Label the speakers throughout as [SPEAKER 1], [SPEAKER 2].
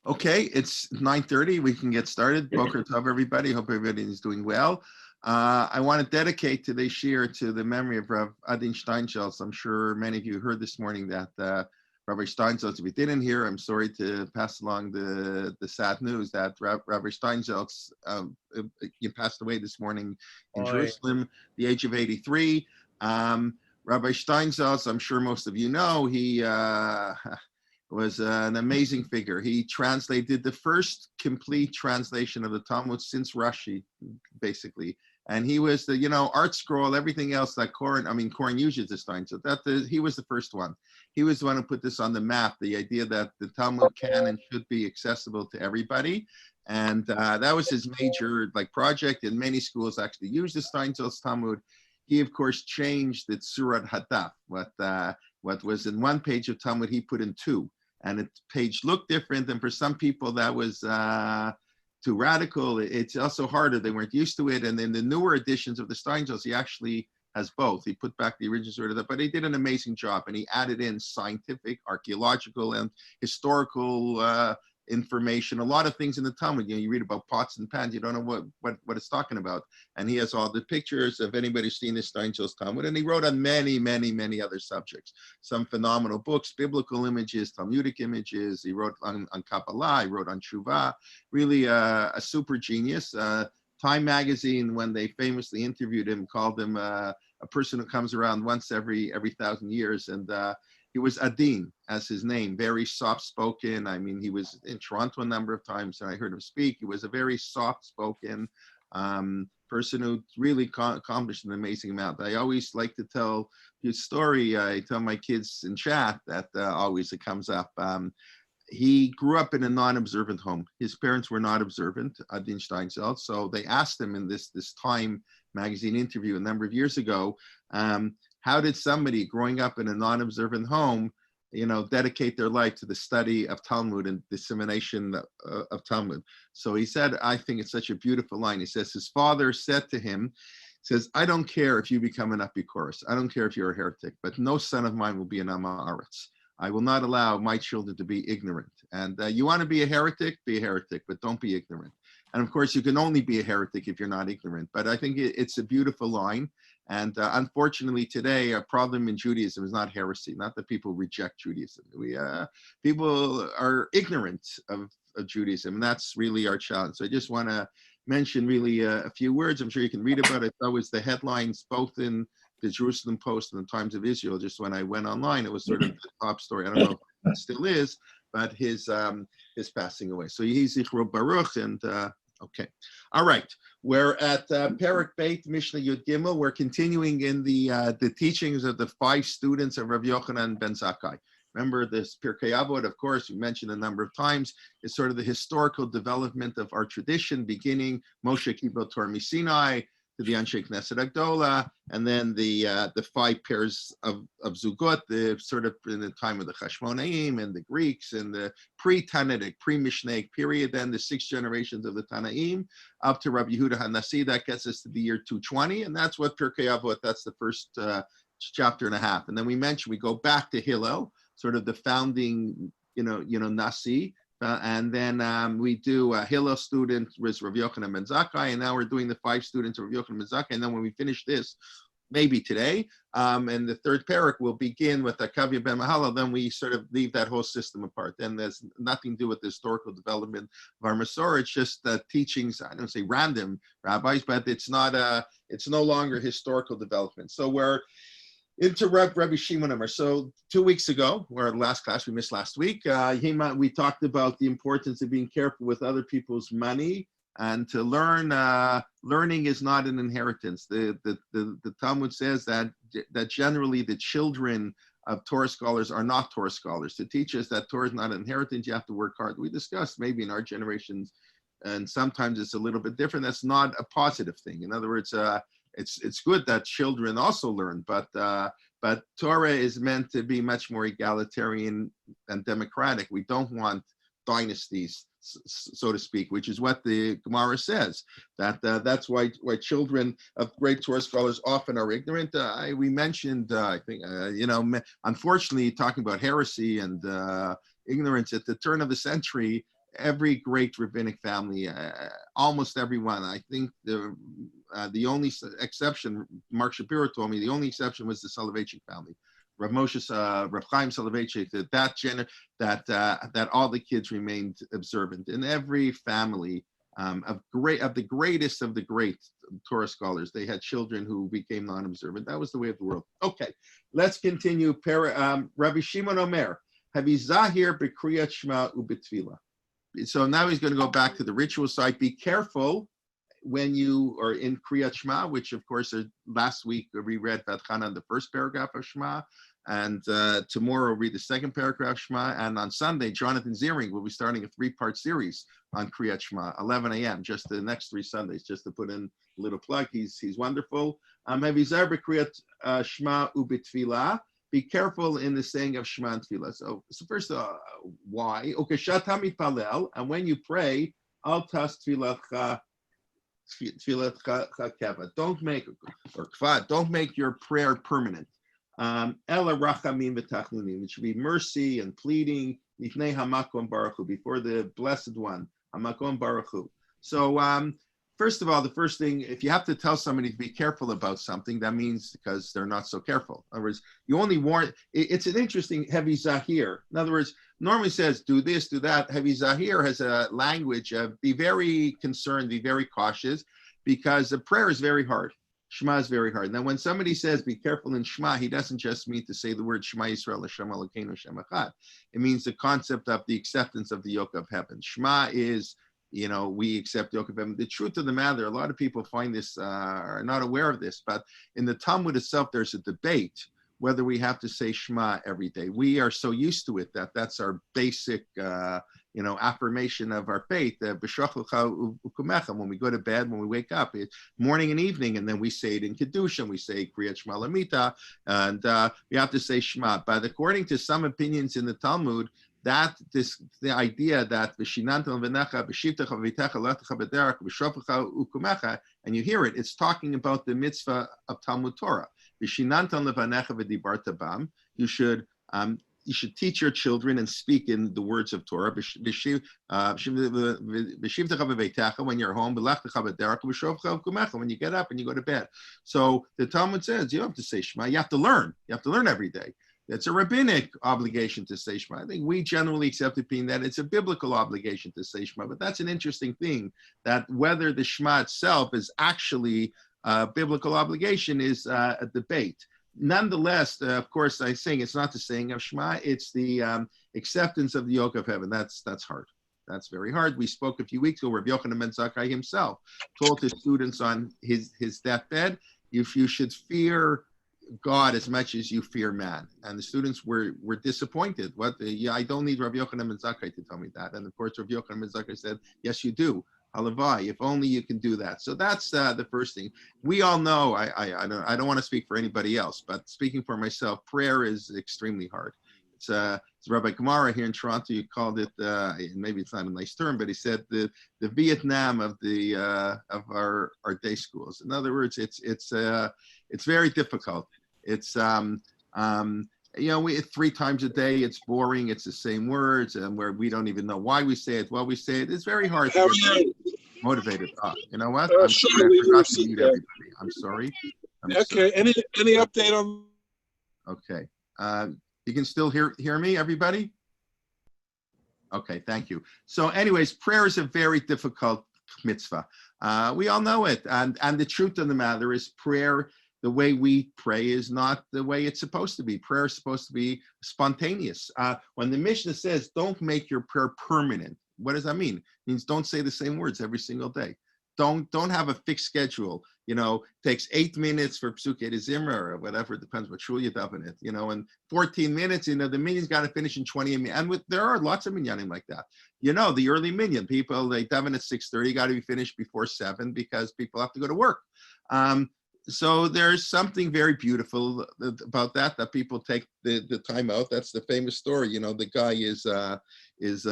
[SPEAKER 1] Okay, it's 9:30. We can get started. Boker Tov, everybody. Hope everybody is doing well. I want to dedicate today's shir to the memory of Rav Adin Steinsaltz. I'm sure many of you heard this morning that Rabbi Steinsaltz, if you didn't hear, I'm sorry to pass along the sad news that Rabbi Steinsaltz he passed away this morning in Jerusalem, the age of 83. Rabbi Steinsaltz, I'm sure most of you know, he was an amazing figure. He did the first complete translation of the Talmud since Rashi, basically. And he was the, art scroll, everything else that Koren uses this time. So he was the first one. He was the one who put this on the map, the idea that the Talmud can and should be accessible to everybody. And that was his major project, and many schools actually use the Steinsaltz Talmud. He, of course, changed the Tzurat Hadaf. What was in one page of Talmud, he put in two. And the page looked different, and for some people that was too radical. It's also harder. They weren't used to it. And then the newer editions of the Steinsaltz, he actually has both. He put back the original sort of that, but he did an amazing job, and he added in scientific, archaeological, and historical information. A lot of things in the Talmud. You read about pots and pans, you don't know what it's talking about. And he has all the pictures of anybody seen this Steinsaltz Talmud. And he wrote on many, many, many other subjects. Some phenomenal books, biblical images, Talmudic images. He wrote on Kabbalah. He wrote on Tshuva. Really a super genius. Time magazine, when they famously interviewed him, called him a person who comes around once every 1,000 years. And he was Adin as his name, very soft-spoken. I mean, he was in Toronto a number of times, and I heard him speak. He was a very soft-spoken person who really accomplished an amazing amount. I always like to tell his story. I tell my kids in chat that always it comes up. He grew up in a non-observant home. His parents were not observant, Adin Steinsaltz. So they asked him in this Time magazine interview a number of years ago, how did somebody growing up in a non-observant home, dedicate their life to the study of Talmud and dissemination of Talmud? So he said, I think it's such a beautiful line. He says, his father said to him, says, I don't care if you become an apricorus. I don't care if you're a heretic, but no son of mine will be an amaretz. I will not allow my children to be ignorant. And you want to be a heretic, but don't be ignorant. And of course, you can only be a heretic if you're not ignorant. But I think it's a beautiful line. And unfortunately, today, a problem in Judaism is not heresy, not that people reject Judaism. People are ignorant of Judaism, and that's really our challenge. So I just want to mention really a few words. I'm sure you can read about it. That was the headlines, both in the Jerusalem Post and the Times of Israel. Just when I went online, it was sort of the top story. I don't know if it still is, but his passing away. So he's Zichro Baruch, and okay. All right. We're at Perek Beit, Mishnah Yud Gimel. We're continuing in the teachings of the 5 students of Rav Yochanan ben Zakkai. Remember this Pirkei Avot, of course, we mentioned a number of times, is sort of the historical development of our tradition, beginning Moshe Kibel Torah Sinai, to the Anshe Knesset Agdola, and then the 5 pairs of Zugot, the sort of in the time of the Chashmonaim and the Greeks, and the pre-Tannaitic, pre-Mishnaic period, then the 6 generations of the Tanaim, up to Rabbi Yehuda HaNasi. That gets us to the year 220, and that's what Pirkei Avot, that's the first chapter and a half. And then we mentioned, we go back to Hillel, sort of the founding, Nasi, and then we do a Hillel student with Rav Yochanan ben Zakkai, and now we're doing the 5 students of Rav Yochanan ben Zakkai. And then when we finish this, maybe today, and the 3rd parak will begin with the Kavya ben Mahala, then we sort of leave that whole system apart. Then there's nothing to do with the historical development of our Masorah. It's just teachings, I don't say random rabbis, but it's no longer historical development. So we're into Rabbi Shimon Amar. So 2 weeks ago, or last class we missed last week, we talked about the importance of being careful with other people's money, and to learn. Learning is not an inheritance. The Talmud says that generally the children of Torah scholars are not Torah scholars. To teach us that Torah is not an inheritance, you have to work hard. We discussed maybe in our generations, and sometimes it's a little bit different. That's not a positive thing. In other words, it's good that children also learn, but Torah is meant to be much more egalitarian and democratic. We don't want dynasties, so to speak, which is what the Gemara says. That's why children of great Torah scholars often are ignorant. We mentioned, I think, unfortunately, talking about heresy and ignorance at the turn of the century. every great rabbinic family, almost everyone. I think the only exception, Mark Shapiro told me, the only exception was the Soloveitchik family. Rav Chaim Soloveitchik, that all the kids remained observant. In every family of the greatest of the great Torah scholars, they had children who became non-observant. That was the way of the world. Okay, let's continue. Rabbi Shimon Omer, Havizahir b'kriyat Shema u'b'tfilah. So now he's going to go back to the ritual side. Be careful when you are in Kriyat Shema, which of course last week we read Vatchanan, the first paragraph of Shema, and tomorrow read the second paragraph of Shema, and on Sunday, Jonathan Ziering will be starting a 3-part series on Kriyat Shema, 11 a.m., just the next 3 Sundays, just to put in a little plug. He's wonderful. Havizar b'kriyat Shema u'b'tfilah. Be careful in the saying of Shema and Tefillah. So first, why? Okay, Shata mitpalel, and when you pray, al tas tefillatcha keva. Don't make your prayer permanent. Ela rachamim v'tachnunim. It should be mercy and pleading lifnei hamakom baruch hu, before the blessed one, hamakom baruch hu. So first of all, the first thing, if you have to tell somebody to be careful about something, that means because they're not so careful. In other words, you only warn, it's an interesting heavy zahir. In other words, normally says, do this, do that. Heavy zahir has a language of be very concerned, be very cautious, because the prayer is very hard. Shema is very hard. Now, when somebody says be careful in Shema, he doesn't just mean to say the word Shema Yisrael, Hashem Elokeinu, Hashem Echad. It means the concept of the acceptance of the yoke of heaven. Shema is, we accept the yoke of heaven. The truth of the matter, a lot of people find this, are not aware of this, but in the Talmud itself, there's a debate whether we have to say Shema every day. We are so used to it that's our basic, affirmation of our faith. When we go to bed, when we wake up, it's morning and evening, and then we say it in Kedusha, we say Kriyat Shema Lamita, and we have to say Shema. But according to some opinions in the Talmud, the idea that and you hear it, it's talking about the mitzvah of Talmud Torah. You should teach your children and speak in the words of Torah. When you're home, when you get up and you go to bed. So the Talmud says you don't have to say Shema. You have to learn. You have to learn every day. It's a rabbinic obligation to say Shema. I think we generally accept the opinion that it's a biblical obligation to say Shema, but that's an interesting thing, that whether the Shema itself is actually a biblical obligation is a debate. Nonetheless, of course, I'm saying it's not the saying of Shema, it's the acceptance of the yoke of heaven. That's hard. That's very hard. We spoke a few weeks ago, Rabbi Yochanan ben Zakkai himself told his students on his deathbed, if you should fear God as much as you fear man. And the students were disappointed. I don't need Rabbi Yochanan ben Zakkai to tell me that. And of course, Rabbi Yochanan ben Zakkai said, yes, you do. Halavai, if only you can do that. So that's the first thing. We all know, I don't want to speak for anybody else, but speaking for myself, prayer is extremely hard. It's Rabbi Kamara here in Toronto, you called it, maybe it's not a nice term, but he said the Vietnam of of our day schools. In other words, it's very difficult. It's 3 times a day, it's boring, it's the same words, and where we don't even know why we say it. Well, we say it. It's very hard to get motivated. You know what? I'm sorry, I forgot to mute everybody. I'm sorry.
[SPEAKER 2] Okay. Any update on?
[SPEAKER 1] Okay. You can still hear me, everybody? Okay, thank you. So anyways, prayer is a very difficult mitzvah. We all know it. And the truth of the matter is prayer, the way we pray is not the way it's supposed to be. Prayer is supposed to be spontaneous. When the Mishnah says, don't make your prayer permanent, what does that mean? It means don't say the same words every single day. Don't have a fixed schedule. Takes 8 minutes for Psukei de Zimra or whatever, it depends what shul you daven it, and 14 minutes, the minyan's got to finish in 20 minutes. And there are lots of minyanim like that. The early minyan, people, they daven at 6:30, got to be finished before 7 because people have to go to work. So there's something very beautiful about that people take the time out. That's the famous story. The guy is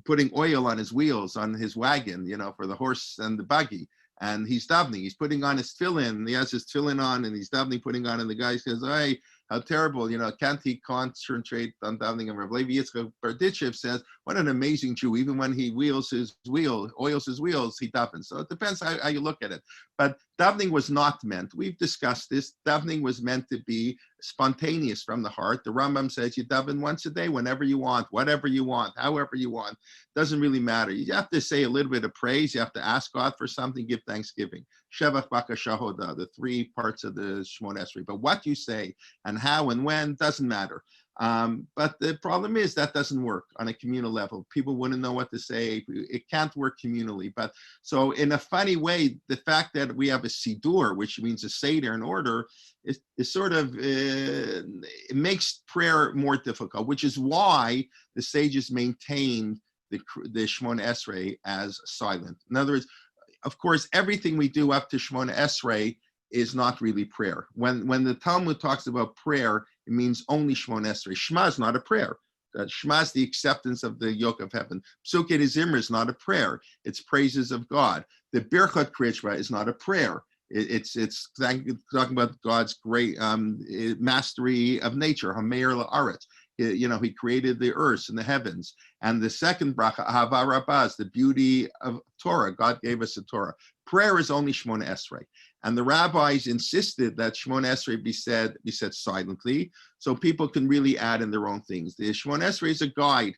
[SPEAKER 1] putting oil on his wheels on his wagon, for the horse and the buggy. And he's davening. He's putting on his tefillin. He has his tefillin on, and he's davening, putting on. And the guy says, "Hey, How terrible, can't he concentrate on davening? And Rabbi Yitzchak Berditchev says, what an amazing Jew. Even when he oils his wheels, he davens. So it depends how you look at it. But davening was not meant, we've discussed this, davening was meant to be spontaneous from the heart. The Rambam says you daven once a day, whenever you want, whatever you want, however you want. Doesn't really matter. You have to say a little bit of praise. You have to ask God for something, give thanksgiving. Shevach Bakasha Hoda, the 3 parts of the Shmon Esrei. But what you say and how and when doesn't matter. But the problem is that doesn't work on a communal level. People wouldn't know what to say. It can't work communally. But so in a funny way, the fact that we have a Sidur, which means a Seder in order, is sort of, it makes prayer more difficult, which is why the sages maintained the Shmon Esrei as silent. In other words, of course, everything we do up to Shmon Esrei is not really prayer. When the Talmud talks about prayer, it means only Shmon Esrei. Shema is not a prayer. Shema is the acceptance of the yoke of heaven. Psukei Zimra is not a prayer. It's praises of God. The Birchot Kriyat Shema is not a prayer. It's talking about God's great mastery of nature. Hameir la'aretz. He created the earth and the heavens. And the second bracha, Ahava Rabbah, is the beauty of Torah. God gave us a Torah. Prayer is only Shmon Esrei. And the rabbis insisted that Shmon Esrei be said silently, so people can really add in their own things. The Shmon Esrei is a guide,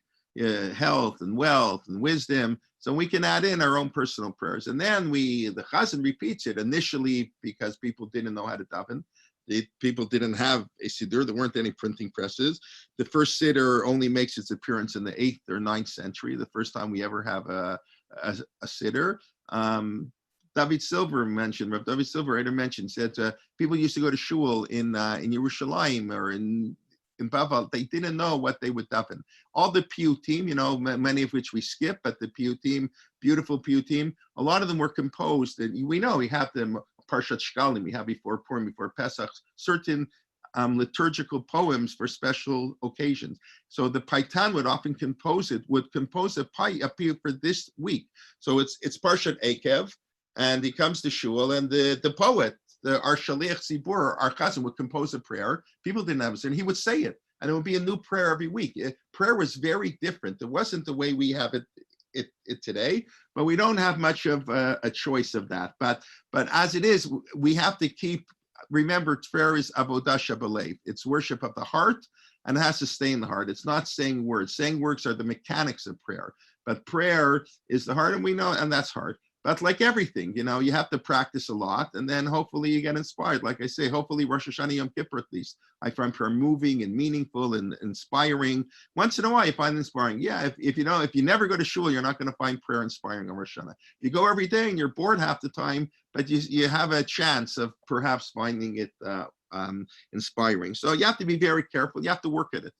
[SPEAKER 1] health and wealth and wisdom, so we can add in our own personal prayers. And then the Chazan repeats it initially because people didn't know how to daven. People didn't have a siddur. There weren't any printing presses. The first siddur only makes its appearance in the 8th or 9th century, the first time we ever have a siddur. David Silver mentioned, Rabbi David Silver mentioned, said people used to go to shul in Yerushalayim or in Bavel. They didn't know what they would daven. All the piyutim, many of which we skip, but the piyutim, beautiful piyutim, a lot of them were composed. And we know we have them, Parshat Shkalim, we have before Purim, before Pesach, certain liturgical poems for special occasions. So the Paitan would often compose a piyut for this week. So it's Parshat Ekev, and he comes to shul, and the poet, our shaliach zibur, our chazan, would compose a prayer. People didn't have it, and he would say it, and it would be a new prayer every week. Prayer was very different. It wasn't the way we have it today, but we don't have much of a choice of that. But as it is, we have to remember, prayer is avodah shebalev. It's worship of the heart, and it has to stay in the heart. It's not saying words. Saying words are the mechanics of prayer, but prayer is the heart, and we know, and that's hard. But like everything, you have to practice a lot, and then hopefully you get inspired. Like I say, hopefully Rosh Hashanah Yom Kippur at least, I find prayer moving and meaningful and inspiring. Once in a while, you find it inspiring. Yeah, if you never go to shul, you're not going to find prayer inspiring on Rosh Hashanah. If you go every day and you're bored half the time, but you have a chance of perhaps finding it inspiring. So you have to be very careful. You have to work at it.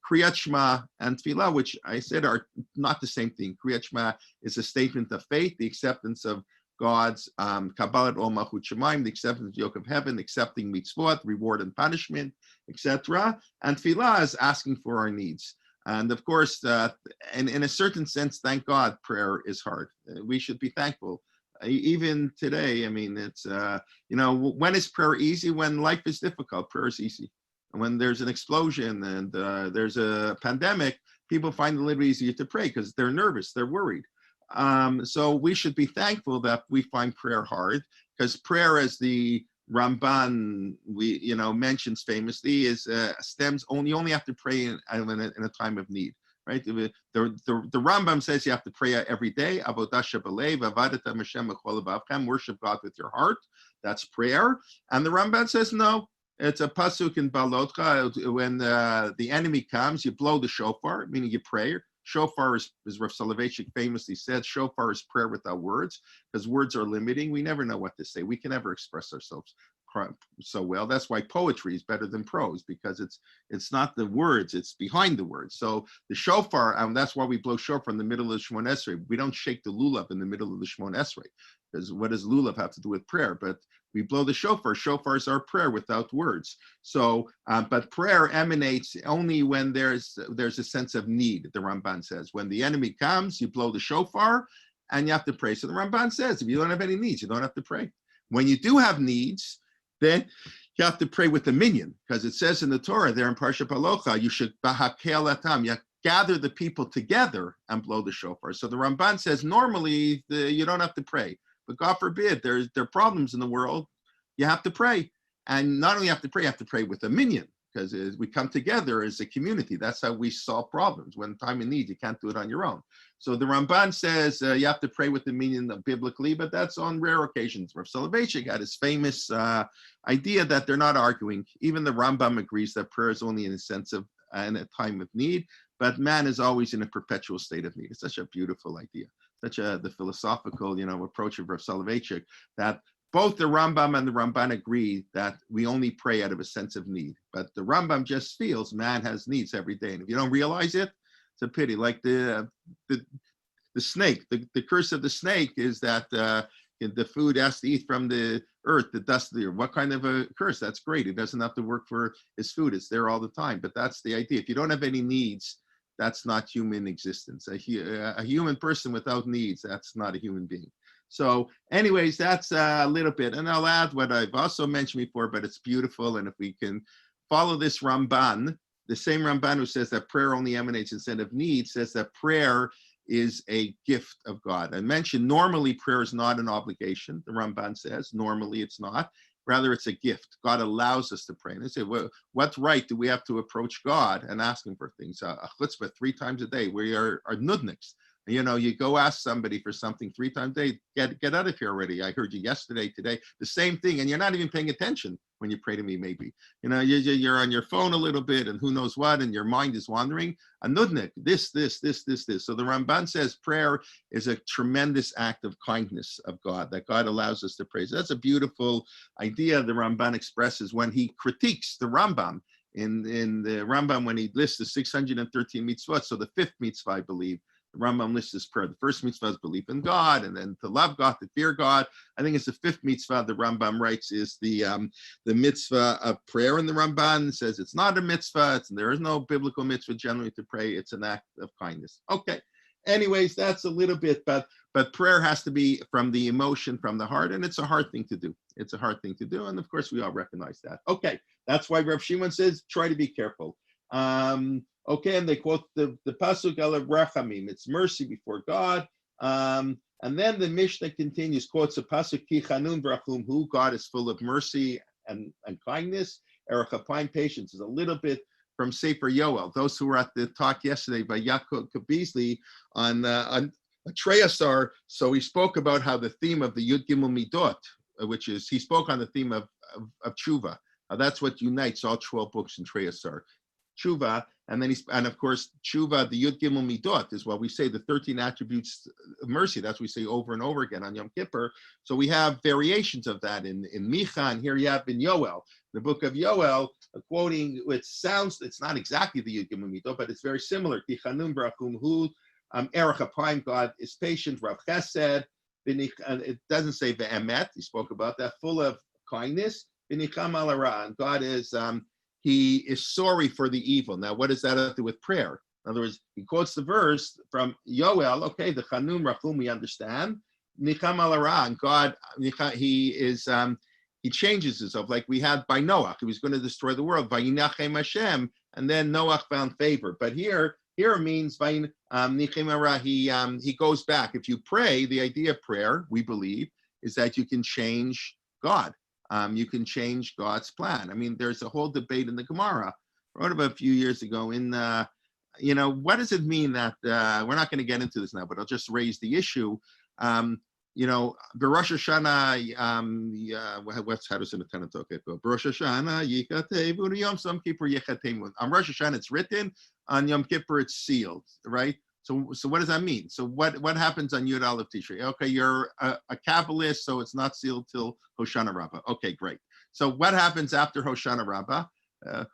[SPEAKER 1] Kriyat Shema and Tefillah, which I said are not the same thing. Kriyat Shema is a statement of faith, the acceptance of God's Kabbalat Ol Malchut Shemaim, the acceptance of the yoke of heaven, accepting mitzvot, reward and punishment, etc. And Tefillah is asking for our needs. And of course, and in a certain sense, thank God, prayer is hard. We should be thankful. Even today, it's, when is prayer easy? When life is difficult, prayer is easy. When there's an explosion and there's a pandemic, people find it a little easier to pray because they're nervous, they're worried. So we should be thankful that we find prayer hard, because prayer, as the Ramban mentions famously, is stems only. You only have to pray in a time of need, right? The Rambam says you have to pray every day. Avodah shebalev, avadat Hashem b'chol levavchem, worship God with your heart. That's prayer. And the Ramban says no. It's a pasuk in Balotcha. When the enemy comes, you blow the shofar, meaning you pray. Shofar is, as Rav Soloveitchik famously said, shofar is prayer without words, because words are limiting. We never know what to say. We can never express ourselves so well. That's why poetry is better than prose, because it's not the words, it's behind the words. So the shofar, that's why we blow shofar in the middle of the Shmon Esrei. We don't shake the lulav in the middle of the Shmon Esrei, because what does lulav have to do with prayer? But we blow the shofar. Shofar is our prayer without words. So, but prayer emanates only when there's a sense of need, the Ramban says. When the enemy comes, you blow the shofar and you have to pray. So the Ramban says, if you don't have any needs, you don't have to pray. When you do have needs, then you have to pray with the minyan, because it says in the Torah there in Parsha Palocha, you should bahakel atam, you gather the people together and blow the shofar. So the Ramban says normally you don't have to pray, but God forbid, there are problems in the world, you have to pray. And not only have to pray with a minyan, because we come together as a community. That's how we solve problems. When time in need, you can't do it on your own. So the Ramban says you have to pray with the minyan biblically, but that's on rare occasions. Rav Soloveitchik had his famous idea that they're not arguing. Even the Rambam agrees that prayer is only in a sense of in a time of need, but man is always in a perpetual state of need. It's such a beautiful idea, the philosophical, approach of Rav Soloveitchik, that both the Rambam and the Ramban agree that we only pray out of a sense of need. But the Rambam just feels man has needs every day. And if you don't realize it, it's a pity. Like the snake, the curse of the snake is that the food has to eat from the earth, the dust of the earth. What kind of a curse? That's great. It doesn't have to work for his food. It's there all the time. But that's the idea. If you don't have any needs, that's not human existence. A human person without needs, that's not a human being. So anyways, that's a little bit, and I'll add what I've also mentioned before, but it's beautiful. And if we can follow this Ramban, the same Ramban who says that prayer only emanates instead of need, says that prayer is a gift of God. I mentioned normally prayer is not an obligation. The Ramban says normally it's not. Rather, it's a gift. God allows us to pray. And they say, well, what right do we have to approach God and ask him for things? A chutzpah 3 times a day. We are nudniks. You go ask somebody for something 3 times a day, get out of here already. I heard you yesterday, today, the same thing, and you're not even paying attention when you pray to me, maybe. You're on your phone a little bit and who knows what, and your mind is wandering. A nudnik, this. So the Ramban says prayer is a tremendous act of kindness of God, that God allows us to pray. So that's a beautiful idea the Ramban expresses when he critiques the Rambam. In the Rambam, when he lists the 613 mitzvot, so the 5th mitzvah, I believe, the Rambam lists this prayer. The first mitzvah is belief in God, and then to love God, to fear God. I think it's the 5th mitzvah the Rambam writes is the mitzvah of prayer. And the Ramban says it's not a mitzvah. There is no biblical mitzvah generally to pray. It's an act of kindness. Okay. Anyways, that's a little bit, but prayer has to be from the emotion, from the heart, and it's a hard thing to do. It's a hard thing to do, and of course we all recognize that. Okay, that's why Rav Shimon says try to be careful. Okay, and they quote the pasuk Elav Rachamim. It's mercy before God. And then the Mishnah continues, quotes the pasuk Ki Chanun V'Rachum, who God is full of mercy and kindness. Erech Apayim, patience, is a little bit from Sefer Yoel. Those who were at the talk yesterday by Yaakov Kabizli on Treyasar, so he spoke about how the theme of the Yud Gimel Midot, which is, he spoke on the theme of tshuva. That's what unites all 12 books in Treyasar. Tshuva, and then and of course tshuva, the Yud Gimel Midot, is what we say, the 13 attributes of mercy. That's what we say over and over again on Yom Kippur. So we have variations of that in Micha, and here you have in Yoel, the book of Yoel, quoting, which sounds, it's not exactly the Yud Gimel Midot, but it's very similar. Tichanun Barachum Hu, Erech Apayim, God is patient. Rav Chesed, it doesn't say ve'emet. He spoke about that, full of kindness. V'nicham al hara, and God is he is sorry for the evil. Now, what does that have to do with prayer? In other words, he quotes the verse from Yoel. Okay, the Chanun Rachum we understand. Nicham al hara, and God, he is he changes himself, like we had by Noah. He was going to destroy the world. Vayinachem Hashem, and then Noah found favor. But here means Nicham al hara. He goes back. If you pray, the idea of prayer, we believe, is that you can change God. You can change God's plan. I mean, there's a whole debate in the Gemara. I wrote about a few years ago in, what does it mean that, we're not going to get into this now, but I'll just raise the issue. The Rosh Hashanah, how does it attend to it go? Rosh Hashanah, Yikatevu, Yom Som Kippur, Yechatemun. On Rosh Hashanah, it's written. On Yom Kippur, it's sealed, right? So what does that mean? So what happens on Yud Aleph Tishrei? Okay, you're a Kabbalist, so it's not sealed till Hoshana Rabbah. Okay, great. So what happens after Hoshana Rabbah?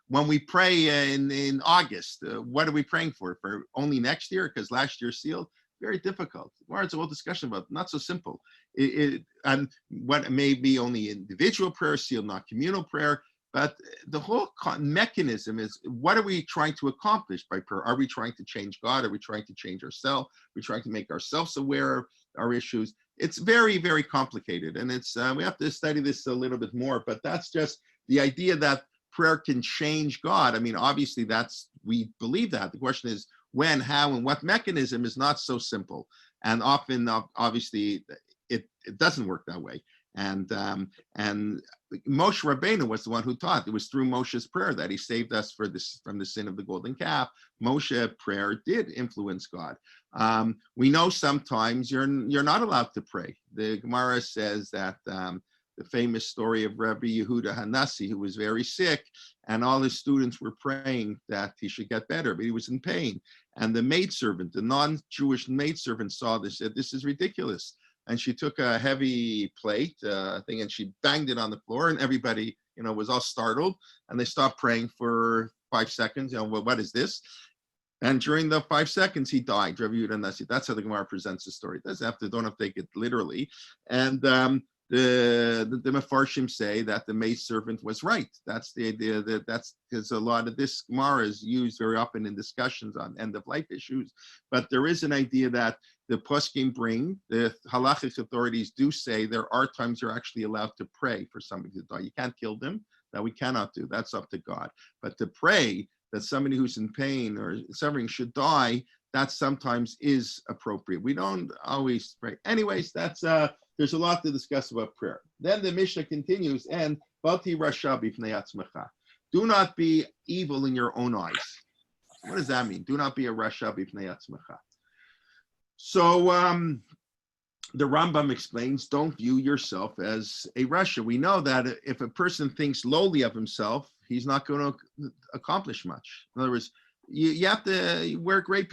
[SPEAKER 1] When we pray in August, what are we praying for? For only next year? Because last year sealed? Very difficult. Well, it's a whole discussion about it. Not so simple. And what may be only individual prayer sealed, not communal prayer. But the whole mechanism is, what are we trying to accomplish by prayer? Are we trying to change God? Are we trying to change ourselves? Are we trying to make ourselves aware of our issues? It's very, very complicated. And it's we have to study this a little bit more, but that's just the idea that prayer can change God, I mean, obviously we believe that. The question is when, how, and what mechanism is not so simple. And often, obviously, it doesn't work that way. And Moshe Rabbeinu was the one who taught. It was through Moshe's prayer that he saved us from the sin of the golden calf. Moshe prayer did influence God. We know sometimes you're not allowed to pray. The Gemara says that the famous story of Rabbi Yehuda Hanassi, who was very sick, and all his students were praying that he should get better, but he was in pain. And the maidservant, the non-Jewish maidservant, saw this, said, "This is ridiculous." And she took a heavy plate thing and she banged it on the floor, and everybody, was all startled, and they stopped praying for 5 seconds. What is this? And during the 5 seconds, he died. Rabbi Yehuda Hanassi. That's how the Gemara presents the story. Don't have to take it literally. And the Mefarshim say that the maidservant was right. That's the idea, that's because a lot of this Gemara is used very often in discussions on end of life issues. But there is an idea that the poskim bring, the halachic authorities do say there are times you're actually allowed to pray for somebody to die. You can't kill them. That we cannot do. That's up to God. But to pray that somebody who's in pain or suffering should die, that sometimes is appropriate. We don't always pray. Anyways, there's a lot to discuss about prayer. Then the Mishnah continues, and Balti Rasha b'fnei atzmecha. Do not be evil in your own eyes. What does that mean? Do not be a Rasha b'fnei atzmecha. So the Rambam explains, don't view yourself as a Rasha. We know that if a person thinks lowly of himself, he's not going to accomplish much. In other words, you have to wear great,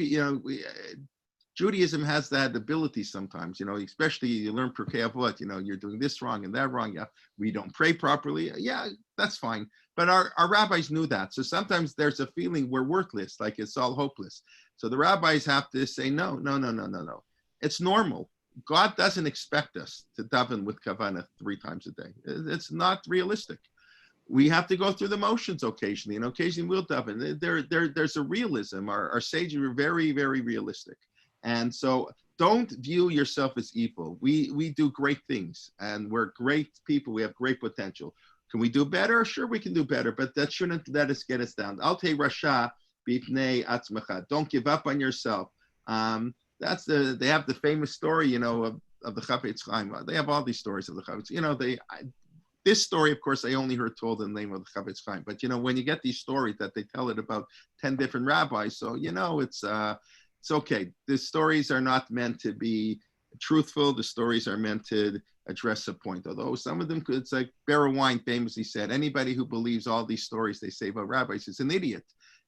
[SPEAKER 1] Judaism has that ability sometimes, especially you learn Pirkei Avot, you're doing this wrong and that wrong. Yeah, we don't pray properly. Yeah, that's fine. But our rabbis knew that. So sometimes there's a feeling we're worthless, like it's all hopeless. So the rabbis have to say, no. It's normal. God doesn't expect us to daven with kavanah 3 times a day. It's not realistic. We have to go through the motions occasionally, and occasionally we'll daven. There's a realism. Our sages were very, very realistic. And so don't view yourself as evil. We do great things, and we're great people. We have great potential. Can we do better? Sure, we can do better, but that shouldn't let us get us down. Al te rasha b'pnei atzmecha. Don't give up on yourself. They have the famous story, of the Khabibs Crime. They have all these stories of the Khabibs. This story, of course, I only heard told in the name of the Khabibs Crime. But when you get these stories that they tell it about 10 different rabbis, so it's okay. The stories are not meant to be truthful. The stories are meant to address a point. Although some of them, it's like Beryl Wine famously said, anybody who believes all these stories they say about rabbis is an idiot.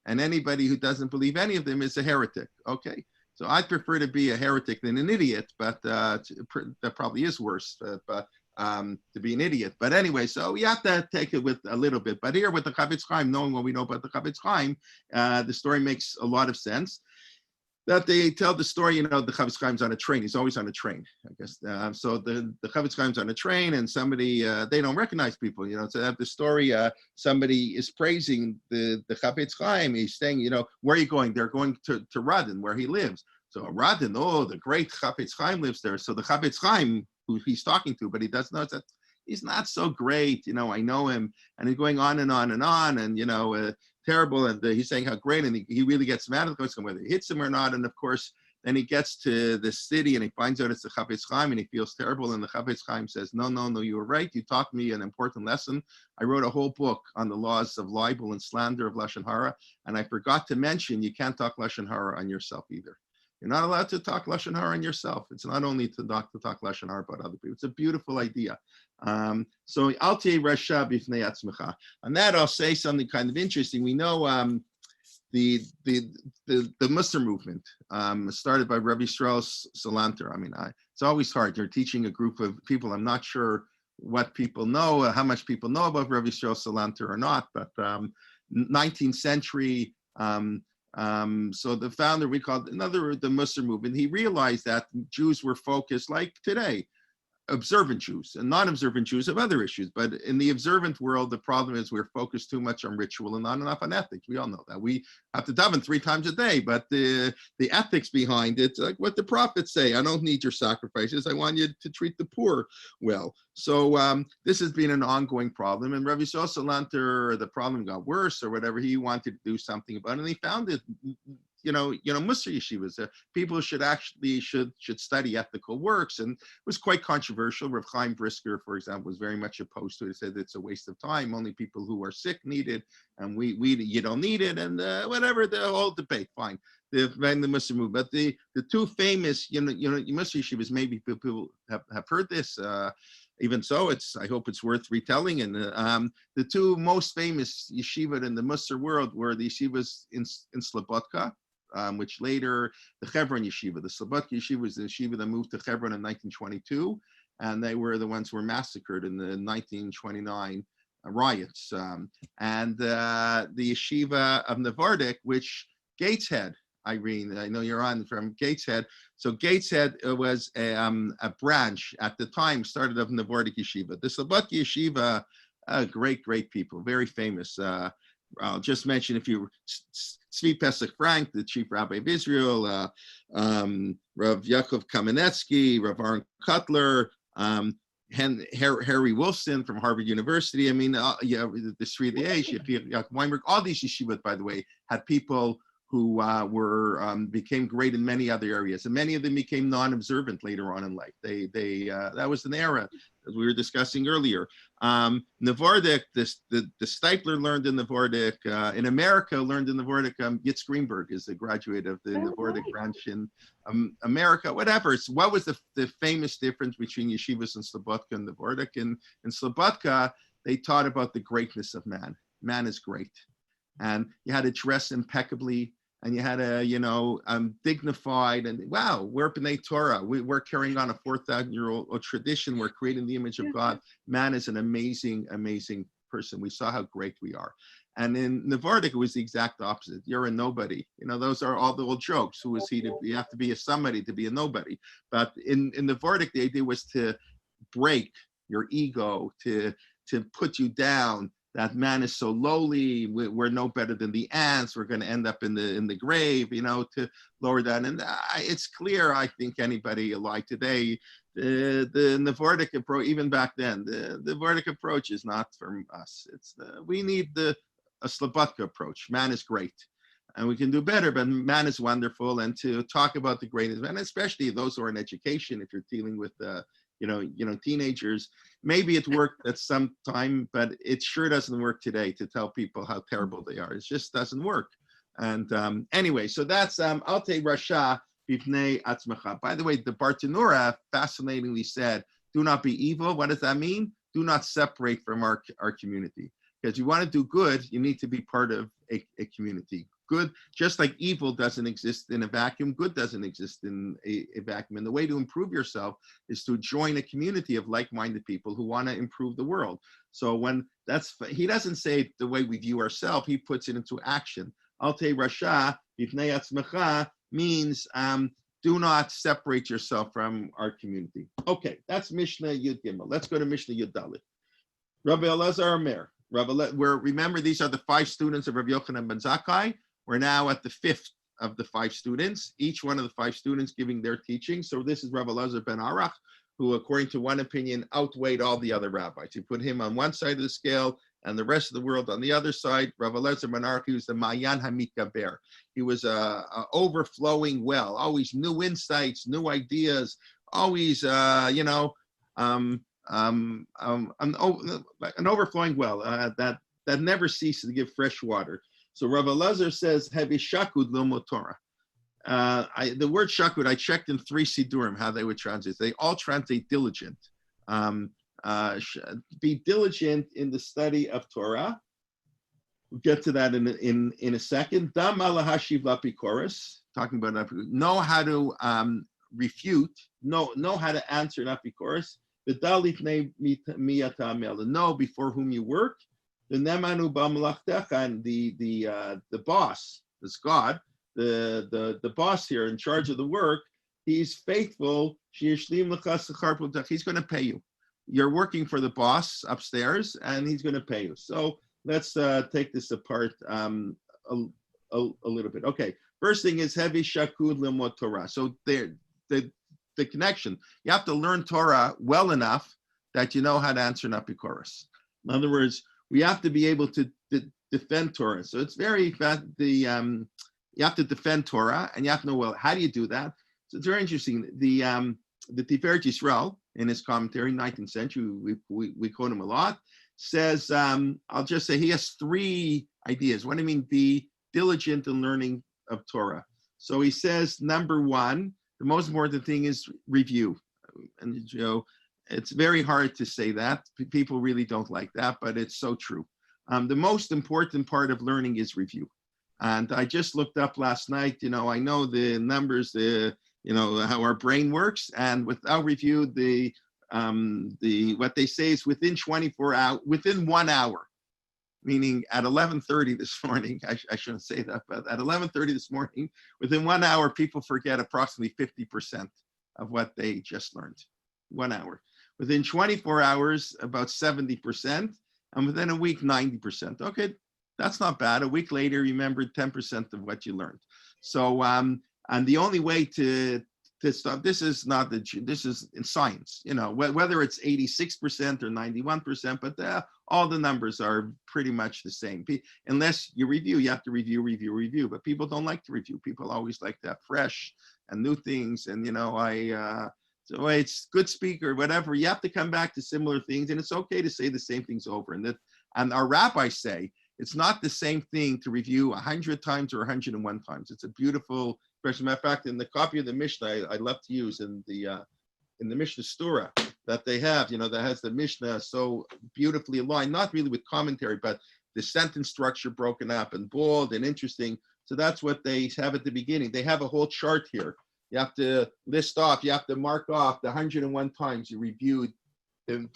[SPEAKER 1] And anybody who doesn't believe any of them is a heretic. Okay. So I'd prefer to be a heretic than an idiot, but that probably is worse, to be an idiot. But anyway, so you have to take it with a little bit. But here with the Khabibs Crime, knowing what we know about the Khabibs Crime, the story makes a lot of sense. That they tell the story, the Khabibs Crime's on a train. He's always on a train, I guess. So the Khabibs Crime's on a train, and somebody, they don't recognize people, So they have the story, somebody is praising the Khabibs Crime. He's saying, where are you going? They're going to Radin, where he lives. So Radin, the great Khabibs Crime lives there. So the Khabibs Crime, who he's talking to, but he doesn't know that he's not so great. I know him. And he's going on and on and on, and, terrible, and he's saying how great, and he really gets mad at the question whether he hits him or not. And of course, then he gets to the city and he finds out it's the Khabibs Crime, and he feels terrible. And the Khabibs Crime says, no, you were right. You taught me an important lesson. I wrote a whole book on the laws of libel and slander of lashon hara, and I forgot to mention you can't talk lashon hara on yourself either. You're not allowed to talk lashon hara on yourself. It's not only to talk lashon hara about other people. It's a beautiful idea. So al te rasha b'fnei atzmecha. On that, I'll say something kind of interesting. We know the Musar movement started by Rabbi Strauss Salanter. I mean, it's always hard. You're teaching a group of people. I'm not sure what people know, how much people know about Rabbi Strauss Salanter or not. But 19th century. So the founder, we called the Musar movement. He realized that Jews were focused, like today, observant Jews, and non-observant Jews have other issues. But in the observant world, the problem is we're focused too much on ritual and not enough on ethics. We all know that. We have to daven 3 times a day, but the ethics behind it, like what the prophets say, I don't need your sacrifices. I want you to treat the poor well. So this has been an ongoing problem. And Rabbi Yisrael Salanter, the problem got worse or whatever. He wanted to do something about it, and he found it. Musar yeshivas, people should study ethical works, and it was quite controversial. Rav Chaim Brisker, for example, was very much opposed to it. He said it's a waste of time. Only people who are sick need it, and you don't need it, and whatever, the whole debate. Fine, the Musar move, but the 2 famous Musar yeshivas, maybe people have heard this. Even so, I hope it's worth retelling. And the 2 most famous yeshiva in the Musar world were the yeshivas in Slobodka, which later the Hebron yeshiva. The Slobodka yeshiva was the yeshiva that moved to Hebron in 1922, and they were the ones who were massacred in the 1929 riots. And the yeshiva of Nevardik, which Gateshead, Irene, I know you're on from Gateshead. So Gateshead was a branch at the time, started of Nevardik yeshiva. The Slobodka yeshiva, great people, very famous. I'll just mention a few: Tzvi Pesach Frank, the chief rabbi of Israel, Rav Yaakov Kamenetsky, Rav Aaron Cutler, Harry Wolfson from Harvard University. I mean, the Sri the Age, Yaakov Weinberg, all these yeshivas, by the way, had people who became great in many other areas, and many of them became non-observant later on in life. That was an era, as we were discussing earlier. Nevardik, the Stipler learned in Nevardik. In America, learned in Nevardik. Yitz Greenberg is a graduate of the Nevardik branch in America. Whatever. So what was the famous difference between yeshivas and Slobodka and Nevardik? In Slobodka, they taught about the greatness of man. Man is great, and you had to dress impeccably. And you had a, dignified, and wow, we're B'nai Torah. We're carrying on a 4,000-year-old tradition. We're creating the image of God. Man is an amazing, amazing person. We saw how great we are. And in Nevardik, it was the exact opposite. You're a nobody. Those are all the old jokes. Who is he to be? You have to be a somebody to be a nobody. But in Nevardik, the idea was to break your ego, to put you down. That man is so lowly, we're no better than the ants, we're going to end up in the grave, to lower that. And it's clear, I think anybody alive today, the Nevardik approach, even back then, the Nevardik approach is not from us. We need a Slobodka approach. Man is great, and we can do better, but man is wonderful. And to talk about the greatness of man, especially those who are in education, if you're dealing with teenagers, maybe it worked at some time, but it sure doesn't work today to tell people how terrible they are. It just doesn't work. And anyway, so that's Alte Rasha Bifnei Atzmacha. By the way, the Bartanura fascinatingly said, do not be evil. What does that mean? Do not separate from our community. Because you want to do good, you need to be part of a community. Good, just like evil doesn't exist in a vacuum, good doesn't exist in a vacuum. And the way to improve yourself is to join a community of like-minded people who want to improve the world. So he doesn't say it the way we view ourselves, he puts it into action. Alte Rasha Bifnei Atzmacha means do not separate yourself from our community. Okay, that's Mishnah Yud Gimel. Let's go to Mishnah Yud Dalet. Rabbi Elazar Omer. Remember, these are the 5 students of Rabbi Yochanan ben Zakkai. We're now at the 5th of the 5 students, each one of the 5 students giving their teaching. So this is Rabbi Elazar ben Arach, who, according to one opinion, outweighed all the other rabbis. You put him on one side of the scale and the rest of the world on the other side. Rabbi Elazar ben Arach, he was the Mayan HaMitgaber. He was a overflowing well, always new insights, new ideas, always, an overflowing well that never ceases to give fresh water. So Rabbi Elazar says, "Hevi shakud lilmod Torah." The word shakud, I checked in 3 sidurim how they would translate. They all translate diligent. Be diligent in the study of Torah. We'll get to that in a second. Dam alahashiv apricorus, talking about know how to refute, know how to answer an apricorus. Know before whom you work. The nemanu b'malachtecha, and the boss, this God, the boss here in charge of the work, he's faithful. He's going to pay you. You're working for the boss upstairs, and he's going to pay you. So let's take this apart a little bit. Okay, first thing is heavy shakud limot Torah. So the connection, you have to learn Torah well enough that you know how to answer an apricorus. In other words, we have to be able to defend Torah. So it's very fast. You have to defend Torah, and you have to know, well, how do you do that? So it's very interesting. The Tiferet Yisrael, in his commentary, 19th century, we quote him a lot, says, I'll just say he has three ideas. What do I mean? Be diligent in learning of Torah. So he says, number one, the most important thing is review. And it's very hard to say that. People really don't like that, but it's so true. The most important part of learning is review. And I just looked up last night, I know the numbers, how our brain works, and without review, what they say is within 24 hours, within 1 hour, meaning at 11:30 this morning, I shouldn't say that, but at 11:30 this morning, within 1 hour, people forget approximately 50% of what they just learned. 1 hour. Within 24 hours, about 70%, and within a week, 90%. Okay, that's not bad. A week later, you remembered 10% of what you learned. So, and the only way to stop, this is in science, whether it's 86% or 91%, but all the numbers are pretty much the same. Unless you review, you have to review, but people don't like to review. People always like to have fresh and new things. And, so it's good speaker, whatever. You have to come back to similar things, and it's okay to say the same things over. And our rabbis say it's not the same thing to review 100 times or 101 times. It's a beautiful expression. Matter of fact, in the copy of the Mishnah, I love to use in the Mishnah Stura that they have, that has the Mishnah so beautifully aligned, not really with commentary, but the sentence structure broken up and bold and interesting. So that's what they have at the beginning. They have a whole chart here. You have to list off, you have to mark off the 101 times you reviewed the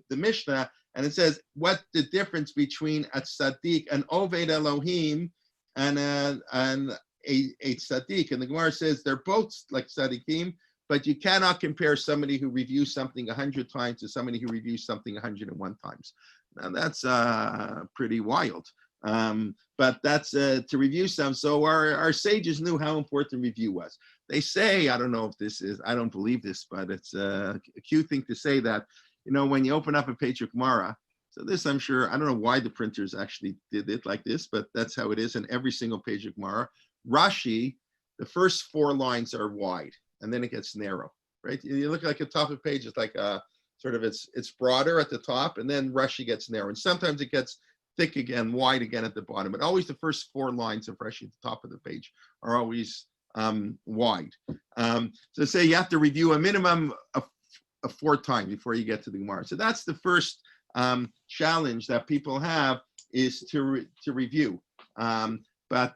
[SPEAKER 1] Mishnah, and it says what the difference between a tzaddik, an oved Elohim, and a tzaddik. And the Gemara says they're both like tzaddikim, but you cannot compare somebody who reviews something 100 times to somebody who reviews something 101 times. Now that's pretty wild. But that's to review some. So our sages knew how important review was. They say, I don't know if this is, I don't believe this, but it's a cute thing to say that, when you open up a page of Gemara, so this I'm sure, I don't know why the printers actually did it like this, but that's how it is in every single page of Gemara. Rashi, the first 4 lines are wide, and then it gets narrow, right? You look like the top of the page, it's like a sort of, it's broader at the top, and then Rashi gets narrow. And sometimes it gets thick again, wide again at the bottom. But always the first 4 lines of Rashi at the top of the page are always wide. So say you have to review a minimum of 4 times before you get to the Gemara. So that's the first challenge that people have, is to review. But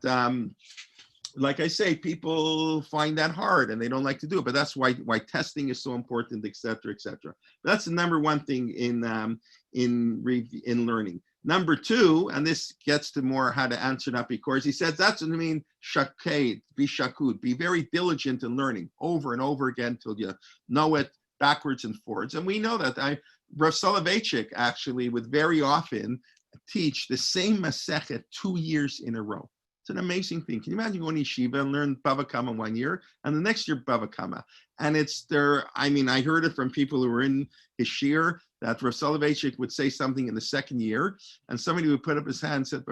[SPEAKER 1] like I say, people find that hard and they don't like to do it. But that's why testing is so important, et cetera, et cetera. That's the number one thing in learning. Number 2, and this gets to more how to answer an apricorus. He says that's what I mean, shaked, be shakud, be very diligent in learning over and over again till you know it backwards and forwards. And we know that. Rav Soloveitchik actually would very often teach the same Masechet 2 years in a row. It's an amazing thing. Can you imagine going to yeshiva and learn Bava Kama 1 year, and the next year Bava Kama? And it's there. I mean, I heard it from people who were in his shir that Rav Soloveitchik would say something in the second year, and somebody would put up his hand and said,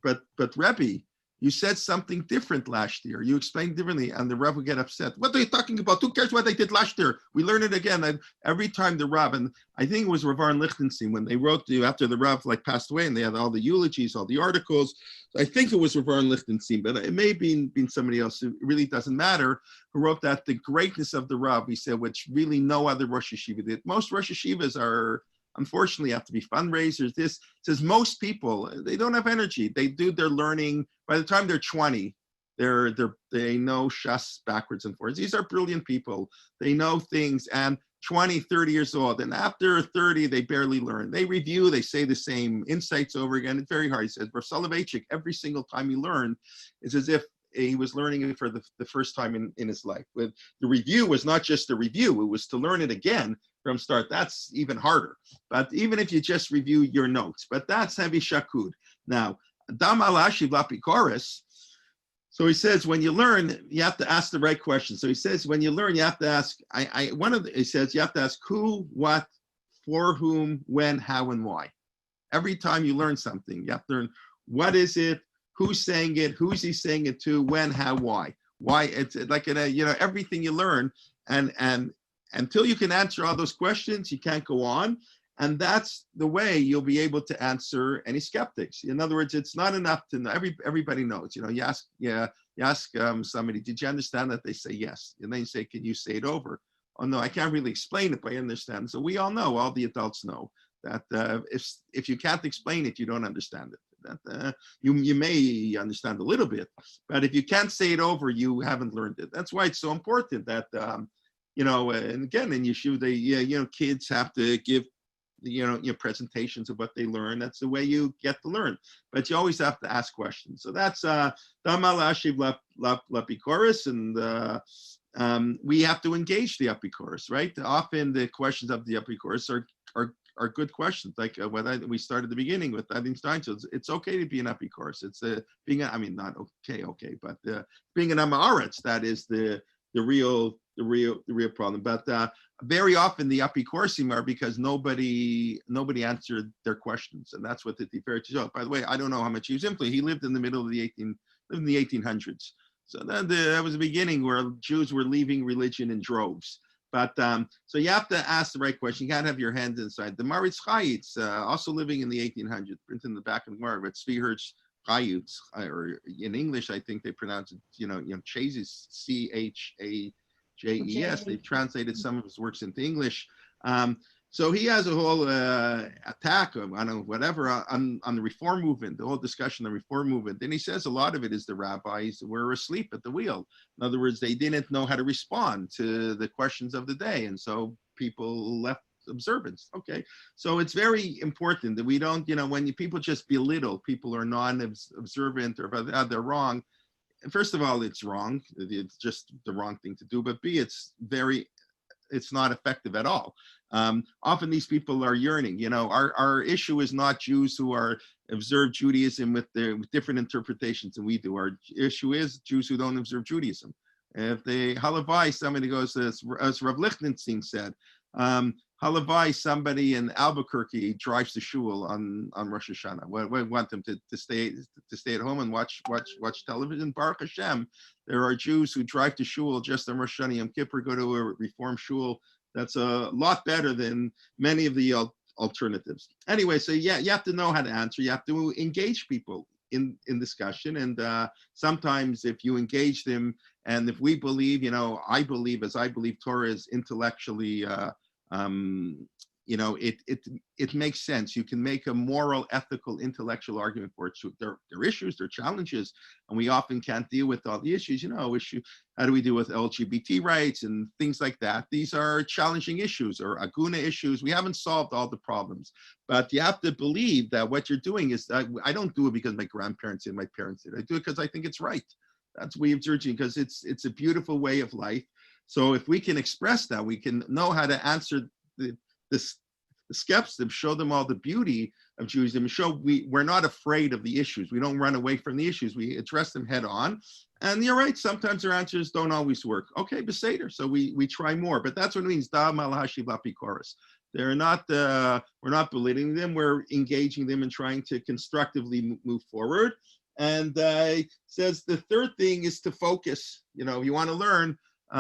[SPEAKER 1] but Rabbi, you said something different last year. You explained differently, and the Rav would get upset. What are you talking about? Who cares what they did last year? We learn it again. And every time the Rav, and I think it was Rav Aaron Lichtenstein, when they wrote after the Rav passed away, and they had all the eulogies, all the articles. I think it was Rav Aaron Lichtenstein, but it may have been somebody else. It really doesn't matter. Who wrote that the greatness of the Rav, he said, which really no other Rosh Yeshiva did. Most Rosh Yeshivas are, unfortunately, have to be fundraisers. This says most people, they don't have energy. They do their learning. By the time they're 20, they know Shas backwards and forwards. These are brilliant people. They know things, and 20, 30 years old. And after 30, they barely learn. They review, they say the same insights over again. It's very hard. He says, Rav Soloveitchik, every single time you learn, it's as if he was learning it for the first time in his life. With the review was not just a review, it was to learn it again from start. That's even harder. But even if you just review your notes, but that's heavy shakud. Now, Dam al Ashiv apricorus. So he says, when you learn, you have to ask the right question. So he says, when you learn, you have to ask, he says, you have to ask who, what, for whom, when, how, and why. Every time you learn something, you have to learn what is it, who's saying it, who's he saying it to, when, how, why. Why, it's like, everything you learn, and until you can answer all those questions, you can't go on. And that's the way you'll be able to answer any skeptics. In other words, it's not enough to know. Everybody knows. You ask somebody, did you understand that? They say yes. And then you say, can you say it over? Oh no, I can't really explain it, but I understand. So we all know, all the adults know that if you can't explain it, you don't understand it. That you may understand a little bit, but if you can't say it over, you haven't learned it. That's why it's so important that and again in yeshiva, kids have to give presentations of what they learn. That's the way you get to learn, but you always have to ask questions. So that's Damal Ashiv Lapikorus, and we have to engage the apricorus, right? Often the questions of the apricorus are good questions, like what we started at the beginning with Adin Stein. So it's okay to be an apricorus. It's being not okay, but being an amaretz, that is the real problem. But very often the apicorsim are because nobody answered their questions, and that's what the Tiferet show. By the way, I don't know how much he was influenced. He lived in the middle of the 1800s. So then that was the beginning where Jews were leaving religion in droves. But so you have to ask the right question. You can't have your hands inside. The Maritz Chayitz, also living in the 1800s, printed in the back of the Gemara, but Tzvi Chayutz, or in English, I think they pronounce it, Chazes, Chajes. They've translated some of his works into English. So he has a whole attack on the Reform movement, the whole discussion on the Reform movement. And he says a lot of it is the rabbis were asleep at the wheel. In other words, they didn't know how to respond to the questions of the day. And so people left observance. Okay. So it's very important that we don't, when people just belittle people who are non-observant or they're wrong. First of all, it's wrong. It's just the wrong thing to do. But B, it's not effective at all. Often these people are yearning. Our issue is not Jews who observe Judaism with different interpretations than we do. Our issue is Jews who don't observe Judaism. If they halavai, somebody goes, as Rav Lichtenstein said, halavai, somebody in Albuquerque drives to shul on Rosh Hashanah. We want them to stay at home and watch television. Baruch Hashem, there are Jews who drive to shul just on Rosh Hashanah Yom Kippur, go to a Reform shul. That's a lot better than many of the alternatives. Anyway, so yeah, you have to know how to answer. You have to engage people in discussion. And sometimes if you engage them, and if we believe, I believe Torah is intellectually, it makes sense. You can make a moral, ethical, intellectual argument for it. So there are issues, there are challenges, and we often can't deal with all the issues. How do we deal with LGBT rights and things like that? These are challenging issues, or aguna issues. We haven't solved all the problems, but you have to believe that what you're doing is, I don't do it because my grandparents and my parents did. I do it because I think it's right. That's what we're urging, because it's a beautiful way of life. So if we can express that, we can know how to answer the skeptics, show them all the beauty of Judaism, show we're not afraid of the issues. We don't run away from the issues. We address them head on. And you're right, sometimes their answers don't always work. Okay, Beseder. So we try more, but that's what it means. Da malhashi lapikoris. They're not, we're not belittling them. We're engaging them and trying to constructively move forward. And says the third thing is to focus. You want to learn,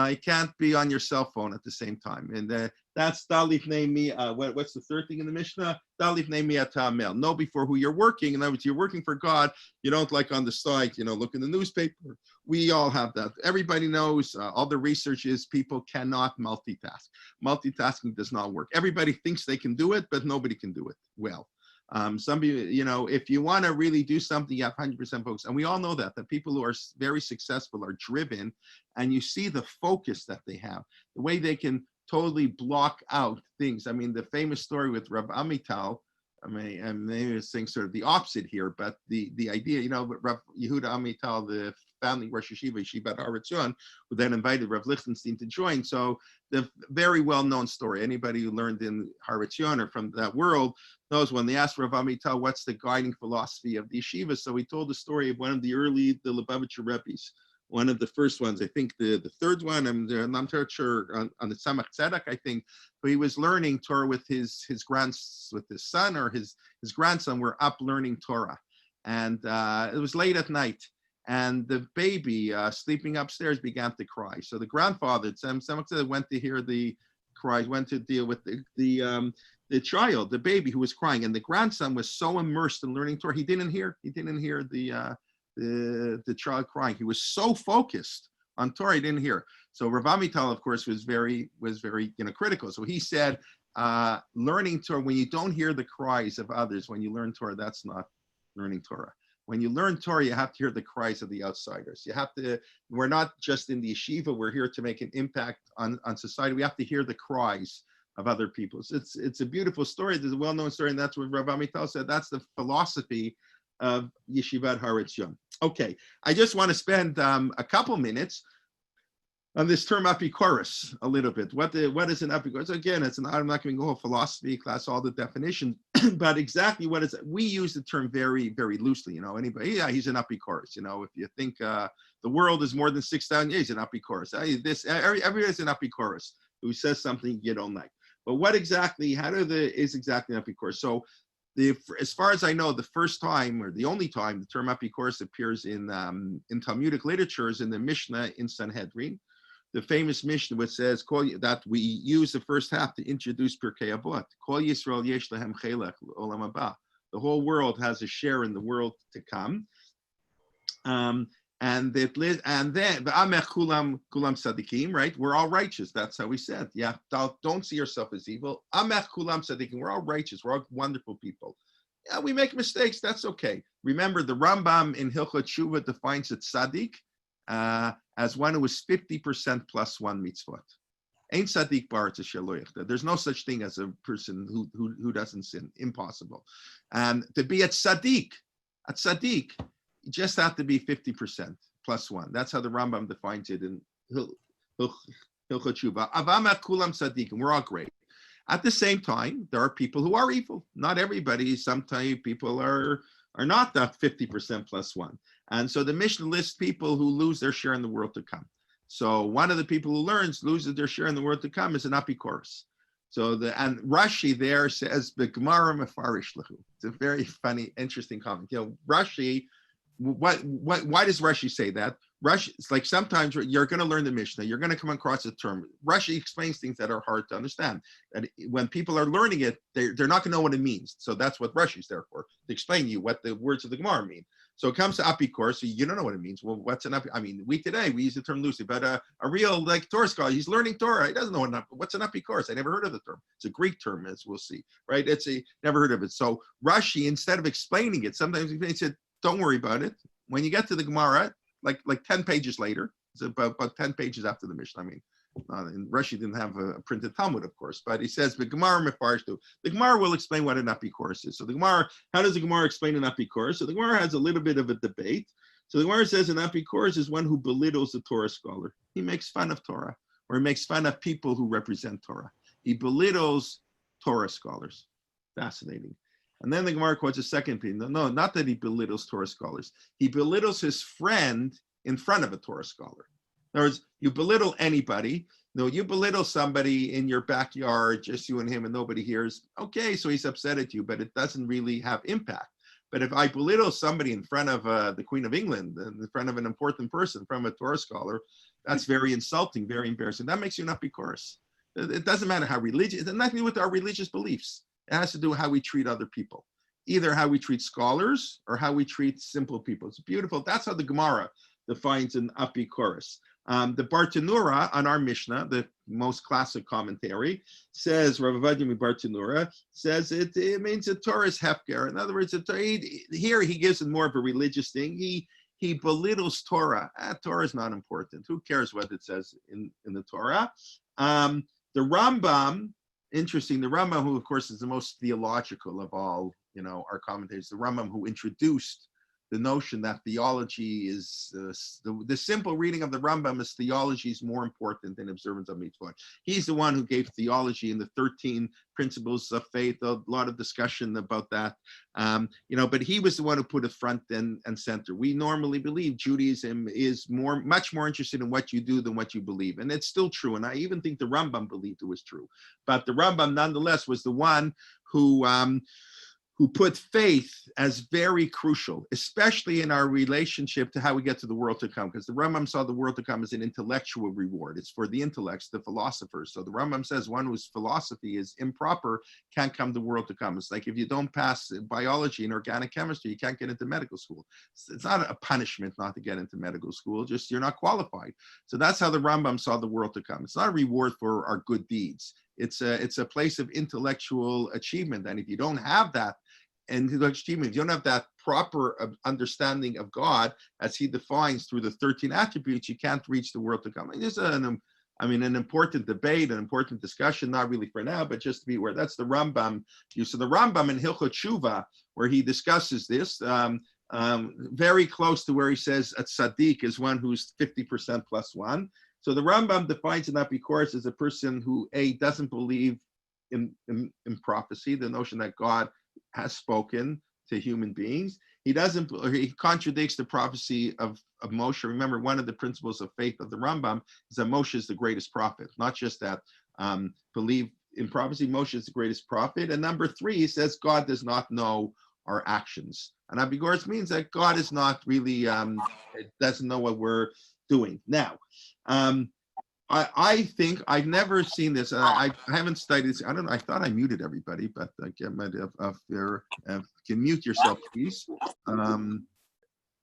[SPEAKER 1] you can't be on your cell phone at the same time. And that's Dalif Neimi. What's the third thing in the Mishnah? Dalif Neimi Atamel. Know before who you're working. In other words, you're working for God. You don't like on the side, look in the newspaper. We all have that. Everybody knows, all the research is people cannot multitask. Multitasking does not work. Everybody thinks they can do it, but nobody can do it well. Some people, if you want to really do something, you have 100% focus. And we all know that people who are very successful are driven, and you see the focus that they have, the way they can totally block out things. I mean, the famous story with Rabbi Amital, and maybe it's saying sort of the opposite here, but the idea, Rabbi Yehuda Amital, the founding Rosh Yeshiva, Yeshivat Har Etzion, who then invited Rav Lichtenstein to join. So the very well-known story. Anybody who learned in Har Etzion or from that world knows when they asked Rav Amital, what's the guiding philosophy of the yeshiva? So he told the story of one of the Lubavitcher Rebbes, one of the first ones, I think the third one, I'm not sure, on the Tzemach Tzedek, I think, but he was learning Torah with his son or his grandson were up learning Torah. And it was late at night, and the baby sleeping upstairs began to cry. So the grandfather, Tzemach Tzedek, went to hear the cries, went to deal with the child, the baby who was crying, and the grandson was so immersed in learning Torah, he didn't hear the child crying. He was so focused on Torah, he didn't hear. So Rav Amital, of course, was very critical. So he said, learning Torah, when you don't hear the cries of others, when you learn Torah, that's not learning Torah. When you learn Torah, you have to hear the cries of the outsiders. We're not just in the yeshiva, we're here to make an impact on society. We have to hear the cries of other people. So it's a beautiful story. There's a well-known story, and that's what Rav Amital said. That's the philosophy of Yeshivat Har Etzion. Okay, I just want to spend a couple minutes on this term apricorus a little bit. What is an apricorus? Again, I'm not going to go philosophy class, all the definitions, but exactly what is it? We use the term very, very loosely. Anybody, yeah, he's an apricorus. If you think the world is more than 6,000 years, he's an apricorus. Everybody's an apricorus who says something you don't like. But what exactly? Is exactly an apricorus? So, as far as I know, the first time or the only time the term apricorus appears in Talmudic literature is in the Mishnah in Sanhedrin, the famous Mishnah which says that we use the first half to introduce Pirkei Avot. Kol Yisrael yesh lahem chelek olam haba. The whole world has a share in the world to come. And then v'amech kulam tzadikim, right? We're all righteous. That's how we said. Yeah, don't see yourself as evil. Amech kulam tzadikim. We're all righteous. We're all wonderful people. Yeah, we make mistakes. That's okay. Remember, the Rambam in Hilchot Tshuva defines a tzaddik as one who is 50% plus one mitzvot. Ain't tzaddik bar to sheloich. There's no such thing as a person who doesn't sin. Impossible. And to be a tzaddik, you just have to be 50% plus one. That's how the Rambam defines it in Hilchot Tshuva. Avamat kulam tzaddikim. We're all great. At the same time, there are people who are evil. Not everybody. Sometimes people are not that 50% plus one. And so the Mishnah lists people who lose their share in the world to come. So one of the people who loses their share in the world to come is an apricorus. And Rashi there says Gemara mefarish lehu. It's a very funny, interesting comment. Rashi. Why does Rashi say that? Rashi, it's like sometimes you're going to learn the Mishnah, you're going to come across a term. Rashi explains things that are hard to understand. And when people are learning it, they're not going to know what it means. So that's what Rashi's there for, to explain to you what the words of the Gemara mean. So it comes to apricorus, so you don't know what it means. Well, what's an apricorus? I mean, we use the term loosely, but a real Torah scholar, he's learning Torah. He doesn't know what's an apricorus. I never heard of the term. It's a Greek term, as we'll see, right? Never heard of it. So Rashi, instead of explaining it, sometimes he said, don't worry about it. When you get to the Gemara, like 10 pages later, it's about 10 pages after the Mishnah. I mean, and Rashi didn't have a printed Talmud, of course, but he says, the Gemara mefarish tu. The Gemara will explain what an apricorus is. So the Gemara, how does the Gemara explain an apricorus? So the Gemara has a little bit of a debate. So the Gemara says an apricorus is one who belittles the Torah scholar. He makes fun of Torah, or he makes fun of people who represent Torah. He belittles Torah scholars. Fascinating. And then the Gemara quotes a second opinion. No, not that he belittles Torah scholars. He belittles his friend in front of a Torah scholar. In other words, you belittle anybody. No, you belittle somebody in your backyard, just you and him, and nobody hears. Okay, so he's upset at you, but it doesn't really have impact. But if I belittle somebody in front of the Queen of England, in front of an important person, from a Torah scholar, that's very insulting, very embarrassing. That makes you an apricorus. It doesn't matter how religious. It has nothing to do with our religious beliefs. It has to do with how we treat other people, either how we treat scholars or how we treat simple people. It's beautiful. That's how the Gemara defines an apricorus. The Bartanura on our Mishnah, the most classic commentary, says, Rav Avadim Bartanura says it means a Torah is hefker. In other words, here he gives it more of a religious thing. He belittles Torah. Torah is not important. Who cares what it says in the Torah? The Rambam, interesting, the Rambam, who of course is the most theological of all, our commentators, the Rambam who introduced the notion that theology is, the simple reading of the Rambam is theology is more important than observance of mitzvah. He's the one who gave theology in the 13 principles of faith, a lot of discussion about that. But he was the one who put it front and center. We normally believe Judaism is much more interested in what you do than what you believe. And it's still true. And I even think the Rambam believed it was true. But the Rambam nonetheless was the one who put faith as very crucial, especially in our relationship to how we get to the world to come. Because the Rambam saw the world to come as an intellectual reward. It's for the intellects, the philosophers. So the Rambam says one whose philosophy is improper can't come to the world to come. It's like if you don't pass biology and organic chemistry, you can't get into medical school. It's not a punishment not to get into medical school, just you're not qualified. So that's how the Rambam saw the world to come. It's not a reward for our good deeds. It's a place of intellectual achievement. And if you don't have that, and if you don't have that proper understanding of God as he defines through the 13 attributes, you can't reach the world to come. And there's an important debate, an important discussion, not really for now, but just to be aware. That's the Rambam. So the Rambam in Hilchot Tshuva, where he discusses this, very close to where he says a tzaddik is one who's 50% plus one. So the Rambam defines an apricorus as a person who, doesn't believe in prophecy, the notion that God has spoken to human beings. He contradicts the prophecy of Moshe. Remember, one of the principles of faith of the Rambam is that Moshe is the greatest prophet, not just that believe in prophecy. Moshe is the greatest prophet. And number 3, he says God does not know our actions. And apricorus means that God is not really, doesn't know what we're doing. Now, I think I've never seen this. I haven't studied this. I don't know. I thought I muted everybody, but I might have. Can mute yourself, please. Okay,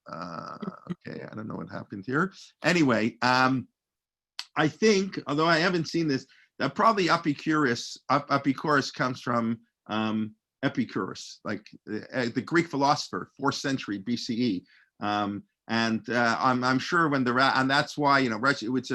[SPEAKER 1] I don't know what happened here. Anyway, I think, although I haven't seen this, that probably apricorus comes from Epicurus, like the Greek philosopher, 4th century BCE. I'm sure when and that's why, it's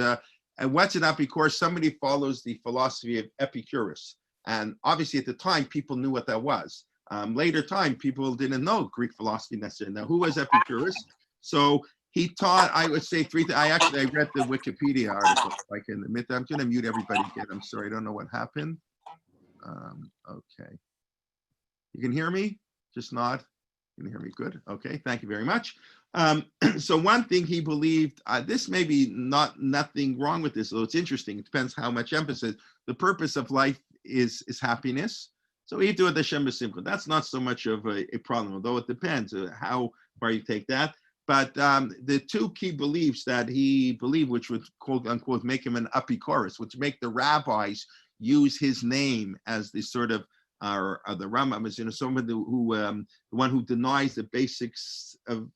[SPEAKER 1] and what's an apricorus? Somebody follows the philosophy of Epicurus. And obviously at the time, people knew what that was. Later time, people didn't know Greek philosophy necessarily. Now, who was Epicurus? So he taught, I would say, 3 things. I read the Wikipedia article. If I can admit that. I'm going to mute everybody again. I'm sorry, I don't know what happened. Okay. You can hear me? Just nod. You can hear me good? Okay, thank you very much. So one thing he believed, this may be nothing wrong with this, though it's interesting. It depends how much emphasis. The purpose of life is happiness. So Itu ad Hashem b'simcha. That's not so much of a problem, although it depends how far you take that. But the 2 key beliefs that he believed, which would quote unquote make him an apricorus, which make the rabbis use his name as the sort of the Rambam is, someone who the one who denies the basics of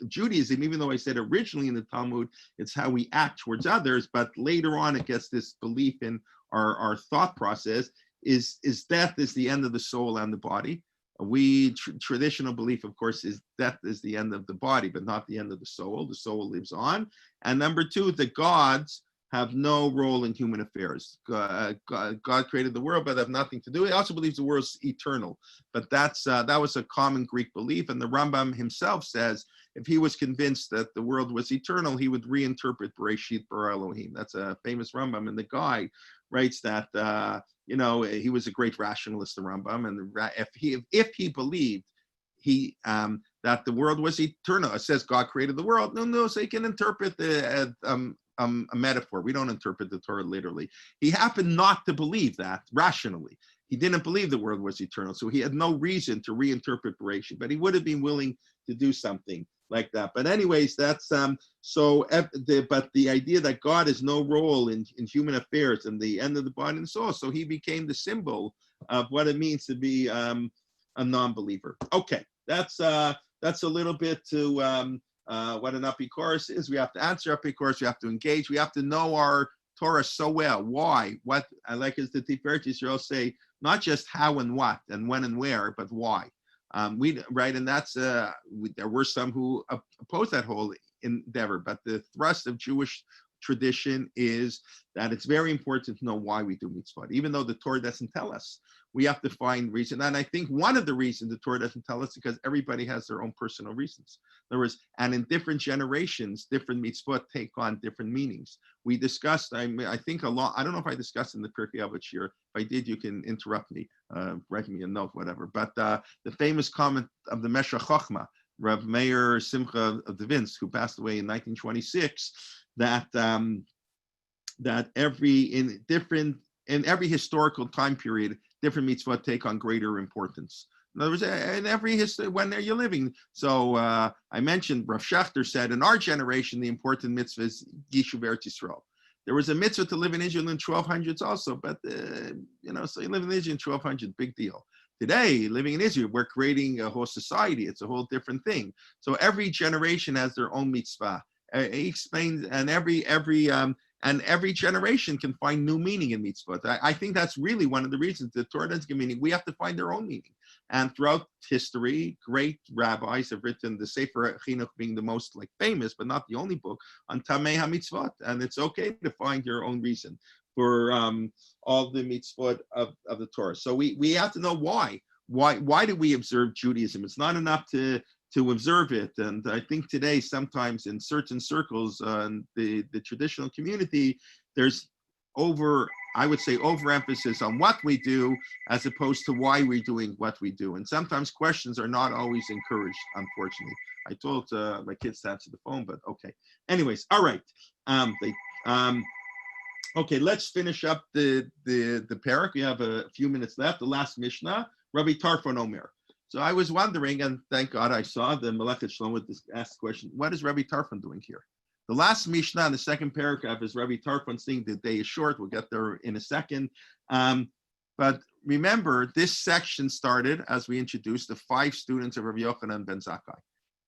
[SPEAKER 1] Judaism, even though I said originally in the Talmud, it's how we act towards others, but later on it gets this belief in our thought process is death is the end of the soul and the body. Traditional belief, of course, is death is the end of the body, but not the end of the soul. The soul lives on. And number 2, the gods have no role in human affairs. God created the world, but have nothing to do. He also believes the world is eternal. But that was a common Greek belief. And the Rambam himself says, if he was convinced that the world was eternal, he would reinterpret Bereshit bara Elohim. That's a famous Rambam. And the guy writes that, he was a great rationalist, the Rambam. And if he believed that the world was eternal, it says God created the world. No, so he can interpret a metaphor. We don't interpret the Torah literally. He happened not to believe that rationally. He didn't believe the world was eternal, so he had no reason to reinterpret Bereshit, but he would have been willing to do something like that. But anyways, that's but the idea that God has no role in human affairs and the end of the body and soul, so he became the symbol of what it means to be a non-believer. Okay, that's a little bit to what an apricorus is. We have to answer apricorus. We have to engage. We have to know our Torah so well. Why? What? I like as the Tiferet Yisrael say, not just how and what and when and where, but why. And that's there were some who opposed that whole endeavor. But the thrust of Jewish tradition is that it's very important to know why we do mitzvah. Even though the Torah doesn't tell us, we have to find reason. And I think one of the reasons the Torah doesn't tell us is because everybody has their own personal reasons. In other words, and in different generations, different mitzvot take on different meanings. We discussed, I think a lot, I don't know if I discussed in the Pirkei Avot here. If I did, you can interrupt me, write me a note, whatever. But the famous comment of the Meshech Chochmah, Rav Meir Simcha of Devinsk, who passed away in 1926, that in every historical time period, different mitzvot take on greater importance. In other words, in every history, when you're living. So I mentioned, Rav Shachter said, in our generation, the important mitzvah is Yishuv Eretz Yisrael. There was a mitzvah to live in Israel in 1200s also, but, so you live in Israel in 1200, big deal. Today, living in Israel, we're creating a whole society. It's a whole different thing. So every generation has their own mitzvah. He explains, and every generation can find new meaning in mitzvot. I think that's really one of the reasons the Torah doesn't give meaning. We have to find their own meaning. And throughout history, great rabbis have written, the Sefer Chinuch being the most famous, but not the only book, on Tamei HaMitzvot. And it's okay to find your own reason for all the mitzvot of the Torah. So we have to know why. Why do we observe Judaism? It's not enough to observe it. And I think today, sometimes in certain circles, the traditional community, there's overemphasis on what we do as opposed to why we're doing what we do. And sometimes questions are not always encouraged, unfortunately. I told my kids to answer the phone, but okay. Anyways, all right. Okay, let's finish up the parak. We have a few minutes left. The last Mishnah, Rabbi Tarfon Omer. So I was wondering, and thank God I saw the Melechet Shlomo ask the question, what is Rabbi Tarfon doing here? The last Mishnah in the second paragraph is Rabbi Tarfon saying the day is short. We'll get there in a second. But remember, this section started, as we introduced, the 5 students of Rabbi Yochanan ben Zakkai.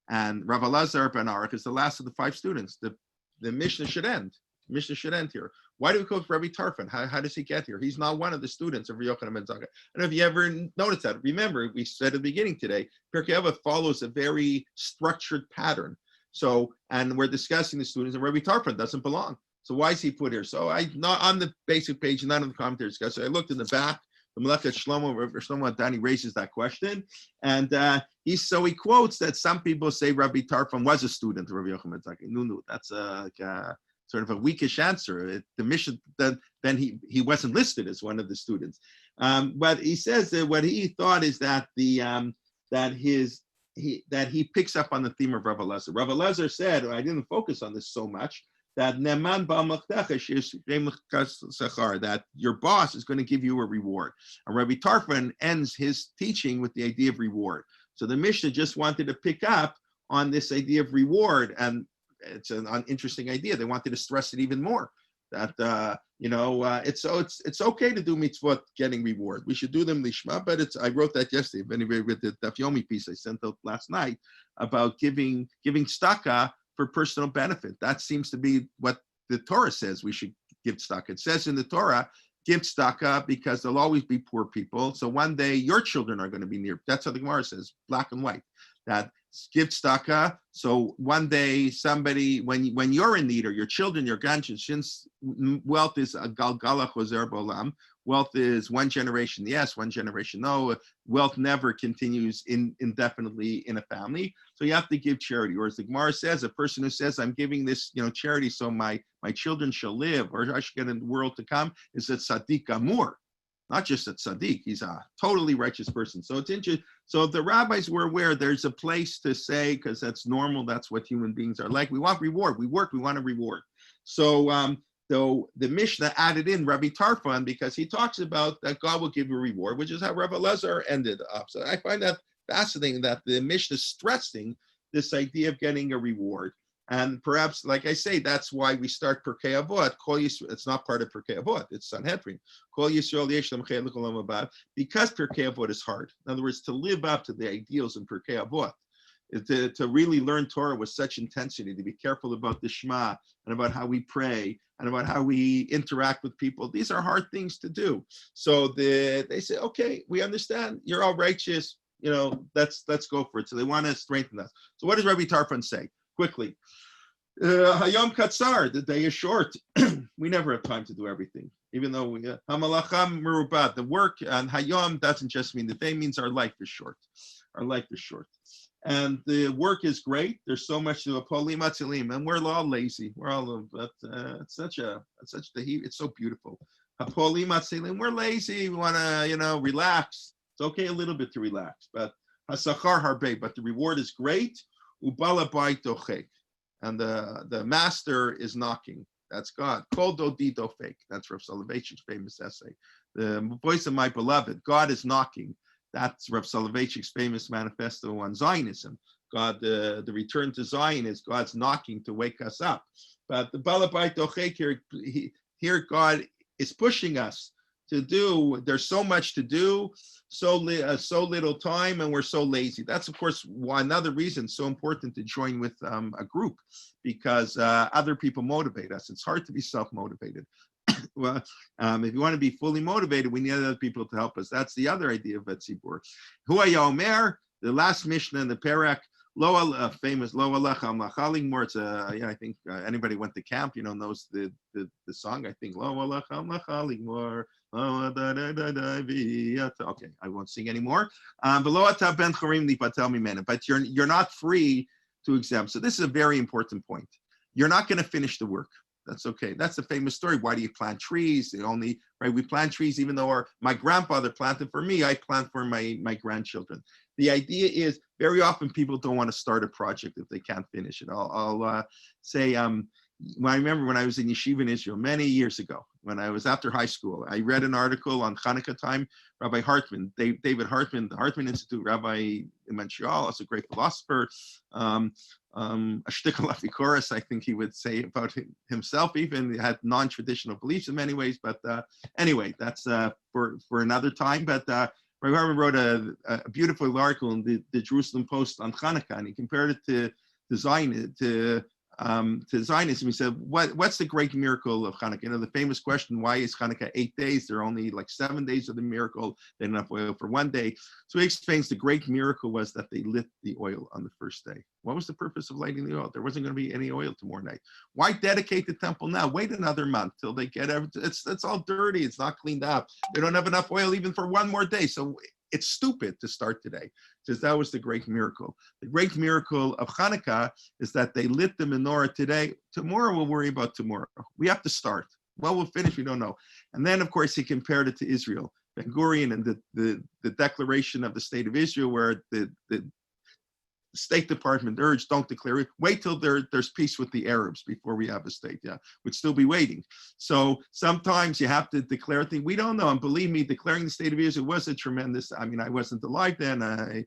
[SPEAKER 1] And Rav Elazar ben Aruch is the last of the 5 students. The Mishnah should end. Mishnah should end here. Why do we call Rabbi Tarfon? How does he get here? He's not one of the students of Rabbi Yochanan ben Zakkai. I don't know if you ever noticed that. Remember, we said at the beginning today, Pirkei Avot follows a very structured pattern. So, and we're discussing the students, and Rabbi Tarfon doesn't belong. So why is he put here? So not on the basic page, not on the commentary discussion. I looked in the back. The Melechet Shlomo, Shlomo Adani raises that question, and he quotes that some people say Rabbi Tarfon was a student of Rabbi Yochanan ben Zakkai. No, that's sort of a weakish answer. The mission then he wasn't listed as one of the students. But he says that what he thought is that he picks up on the theme of Rav Elazar. Rav Elazar said, I didn't focus on this so much, that Neman that your boss is going to give you a reward. And Rabbi Tarfon ends his teaching with the idea of reward. So the Mishnah just wanted to pick up on this idea of reward, and it's an interesting idea. They wanted to stress it even more. That it's okay to do mitzvot getting reward. We should do them lishma, but I wrote that yesterday. If anybody read the Daf Yomi piece I sent out last night about giving tzedakah for personal benefit. That seems to be what the Torah says we should give tzedakah. It says in the Torah, give tzedakah because there'll always be poor people. So one day your children are going to be near. That's how the Gemara says, black and white. That give tzedakah. So one day somebody, when you're in need, or your children, your grandchildren, since wealth is a galgala chozer b'olam, wealth is one generation yes, one generation no. Wealth never continues indefinitely in a family. So you have to give charity. Or as the Gemara says, a person who says, I'm giving this charity so my children shall live, or I should get in the world to come, is a tzaddik amur. Not just a tzaddik, he's a totally righteous person. So it's interesting. So the rabbis were aware there's a place to say, because that's normal, that's what human beings are like. We want reward. We work, we want a reward. So the Mishnah added in Rabbi Tarfon because he talks about that God will give you a reward, which is how Rabbi Elazar ended up. So I find that fascinating that the Mishnah is stressing this idea of getting a reward. And perhaps, like I say, that's why we start Pirkei Avot. It's not part of Pirkei Avot, it's Sanhedrin. Because Pirkei Avot is hard. In other words, to live up to the ideals in Pirkei Avot, to really learn Torah with such intensity, to be careful about the Shema, and about how we pray, and about how we interact with people. These are hard things to do. So they say, okay, we understand, you're all righteous, let's go for it. So they want to strengthen us. So what does Rabbi Tarfon say? Quickly. Hayom Katsar, the day is short. We never have time to do everything, even though we Hamalacham Merubat, the work, and Hayom doesn't just mean the day, means our life is short. Our life is short. And the work is great. There's so much to Apoli Matzilim, and we're all lazy. We're all, but it's such the heat. It's so beautiful. Apoli Matzilim, we're lazy. We want to, relax. It's okay a little bit to relax, but Hasachar Harbe, but the reward is great. Ubala Bait Dochek. And the master is knocking. That's God. Kol Dodi Dofek. That's Rav Soloveitchik's famous essay. The voice of my beloved. God is knocking. That's Rav Soloveitchik's famous manifesto on Zionism. God, the return to Zion is God's knocking to wake us up. But the Balabait Dochek here, God is pushing us to do. There's so much to do, so little time, and we're so lazy. That's, of course, another reason it's so important to join with a group, because other people motivate us. It's hard to be self-motivated. Well, if you want to be fully motivated, we need other people to help us. That's the other idea of Etzibur. Huaya Omer, the last mishna in the Perek, famous Lo Alecha Machaling Mor. It's I think anybody went to camp, knows the song. I think Lo Alecha Machaling Mor. Okay, I won't sing anymore. But you're not free to exempt. So this is a very important point. You're not going to finish the work. That's okay. That's a famous story. Why do you plant trees? We plant trees, even though my grandfather planted for me, I plant for my grandchildren. The idea is very often people don't want to start a project if they can't finish it. I'll say, I remember when I was in yeshiva in Israel many years ago, when I was after high school, I read an article on Hanukkah time. Rabbi Hartman, David Hartman, the Hartman Institute, Rabbi in Montreal, also a great philosopher, a shtickle apricorus, I think he would say about himself, even. He had non-traditional beliefs in many ways, but anyway, that's for another time. But Rabbi Hartman wrote a beautiful article in the Jerusalem Post on Hanukkah, and he compared it to Zionism. He said, what's the great miracle of Hanukkah? The famous question, why is Hanukkah 8 days? There are only like 7 days of the miracle. They didn't have oil for 1 day. So he explains the great miracle was that they lit the oil on the first day. What was the purpose of lighting the oil? There wasn't going to be any oil tomorrow night. Why dedicate the temple now? Wait another month till they get everything. It's all dirty. It's not cleaned up. They don't have enough oil even for 1 more day. So it's stupid to start today, because that was the great miracle. The great miracle of Hanukkah is that they lit the menorah today. Tomorrow we'll worry about tomorrow. We have to start. Well, we'll finish, we don't know. And then, of course, he compared it to Israel. Ben Gurion and the declaration of the state of Israel, where the State Department urged, don't declare it. Wait till there's peace with the Arabs before we have a state. Yeah, we'd still be waiting. So sometimes you have to declare things. We don't know. And believe me, declaring the state of Israel was a tremendous, I wasn't alive then. That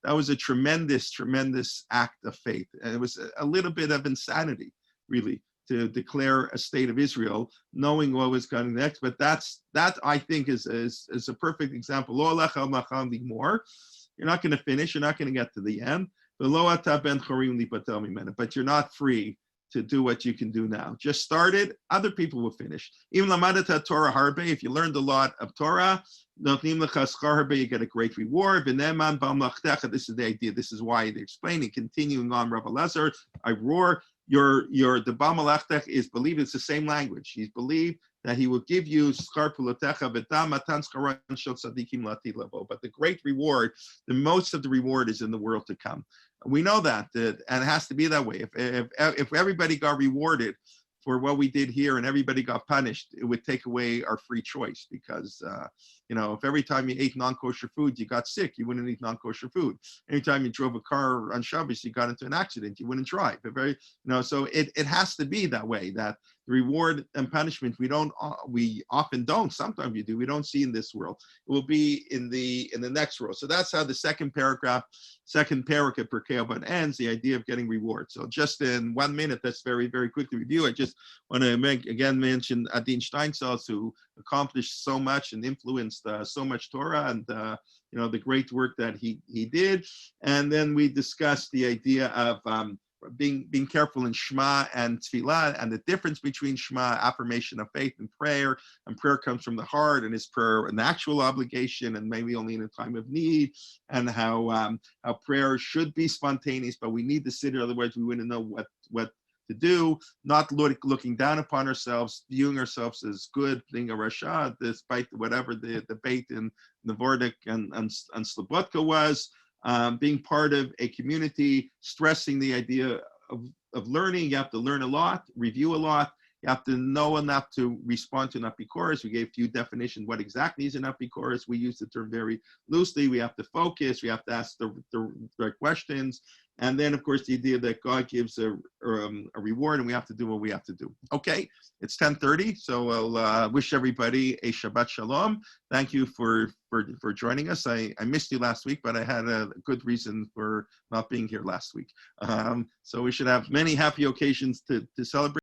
[SPEAKER 1] was a tremendous, tremendous act of faith. And it was a little bit of insanity, really, to declare a state of Israel, knowing what was coming next. But that I think is a perfect example. Lo alecha macham more. You're not going to finish. You're not going to get to the end. But you're not free to do what you can do now. Just start it. Other people will finish. Even lamadata Torah harbe. If you learned a lot of Torah, you get a great reward. This is the idea. This is why they're explaining. Continuing on, Rabbi Lazar, I roar. The Balmalachtech is believed. It's the same language. He's believed that he will give you schar pulotecha v'dam matan schara shel tzadikim la'atid lavo. But the great reward, the most of the reward, is in the world to come. We know that, and it has to be that way. If everybody got rewarded for what we did here and everybody got punished, it would take away our free choice, because if every time you ate non-kosher food you got sick, you wouldn't eat non-kosher food. Anytime you drove a car on Shabbos, you got into an accident, you wouldn't drive. So it has to be that way, that the reward and punishment we often don't. Sometimes we do. We don't see in this world. It will be in the next world. So that's how the second parakah Pirkei Avot ends, the idea of getting reward. So just in 1 minute, that's very, very quickly review. I just want to mention Adin Steinsaltz, who accomplished so much and influenced so much Torah, and the great work that he did. And then we discussed the idea of being careful in Shema and Tefillah, and the difference between Shema, affirmation of faith, and prayer comes from the heart, and is prayer an actual obligation and maybe only in a time of need, and how prayer should be spontaneous, but we need to sit here, otherwise we wouldn't know what to do, not looking down upon ourselves, viewing ourselves as good, being a Rasha, despite whatever the debate in Novordik and Slobodka was, being part of a community, stressing the idea of learning. You have to learn a lot, review a lot. You have to know enough to respond to an apricorus. We gave you definition what exactly is an apricorus. We use the term very loosely. We have to focus. We have to ask the right questions. And then, of course, the idea that God gives a reward, and we have to do what we have to do. Okay, it's 10:30, so I'll wish everybody a Shabbat Shalom. Thank you for joining us. I missed you last week, but I had a good reason for not being here last week. So we should have many happy occasions to celebrate.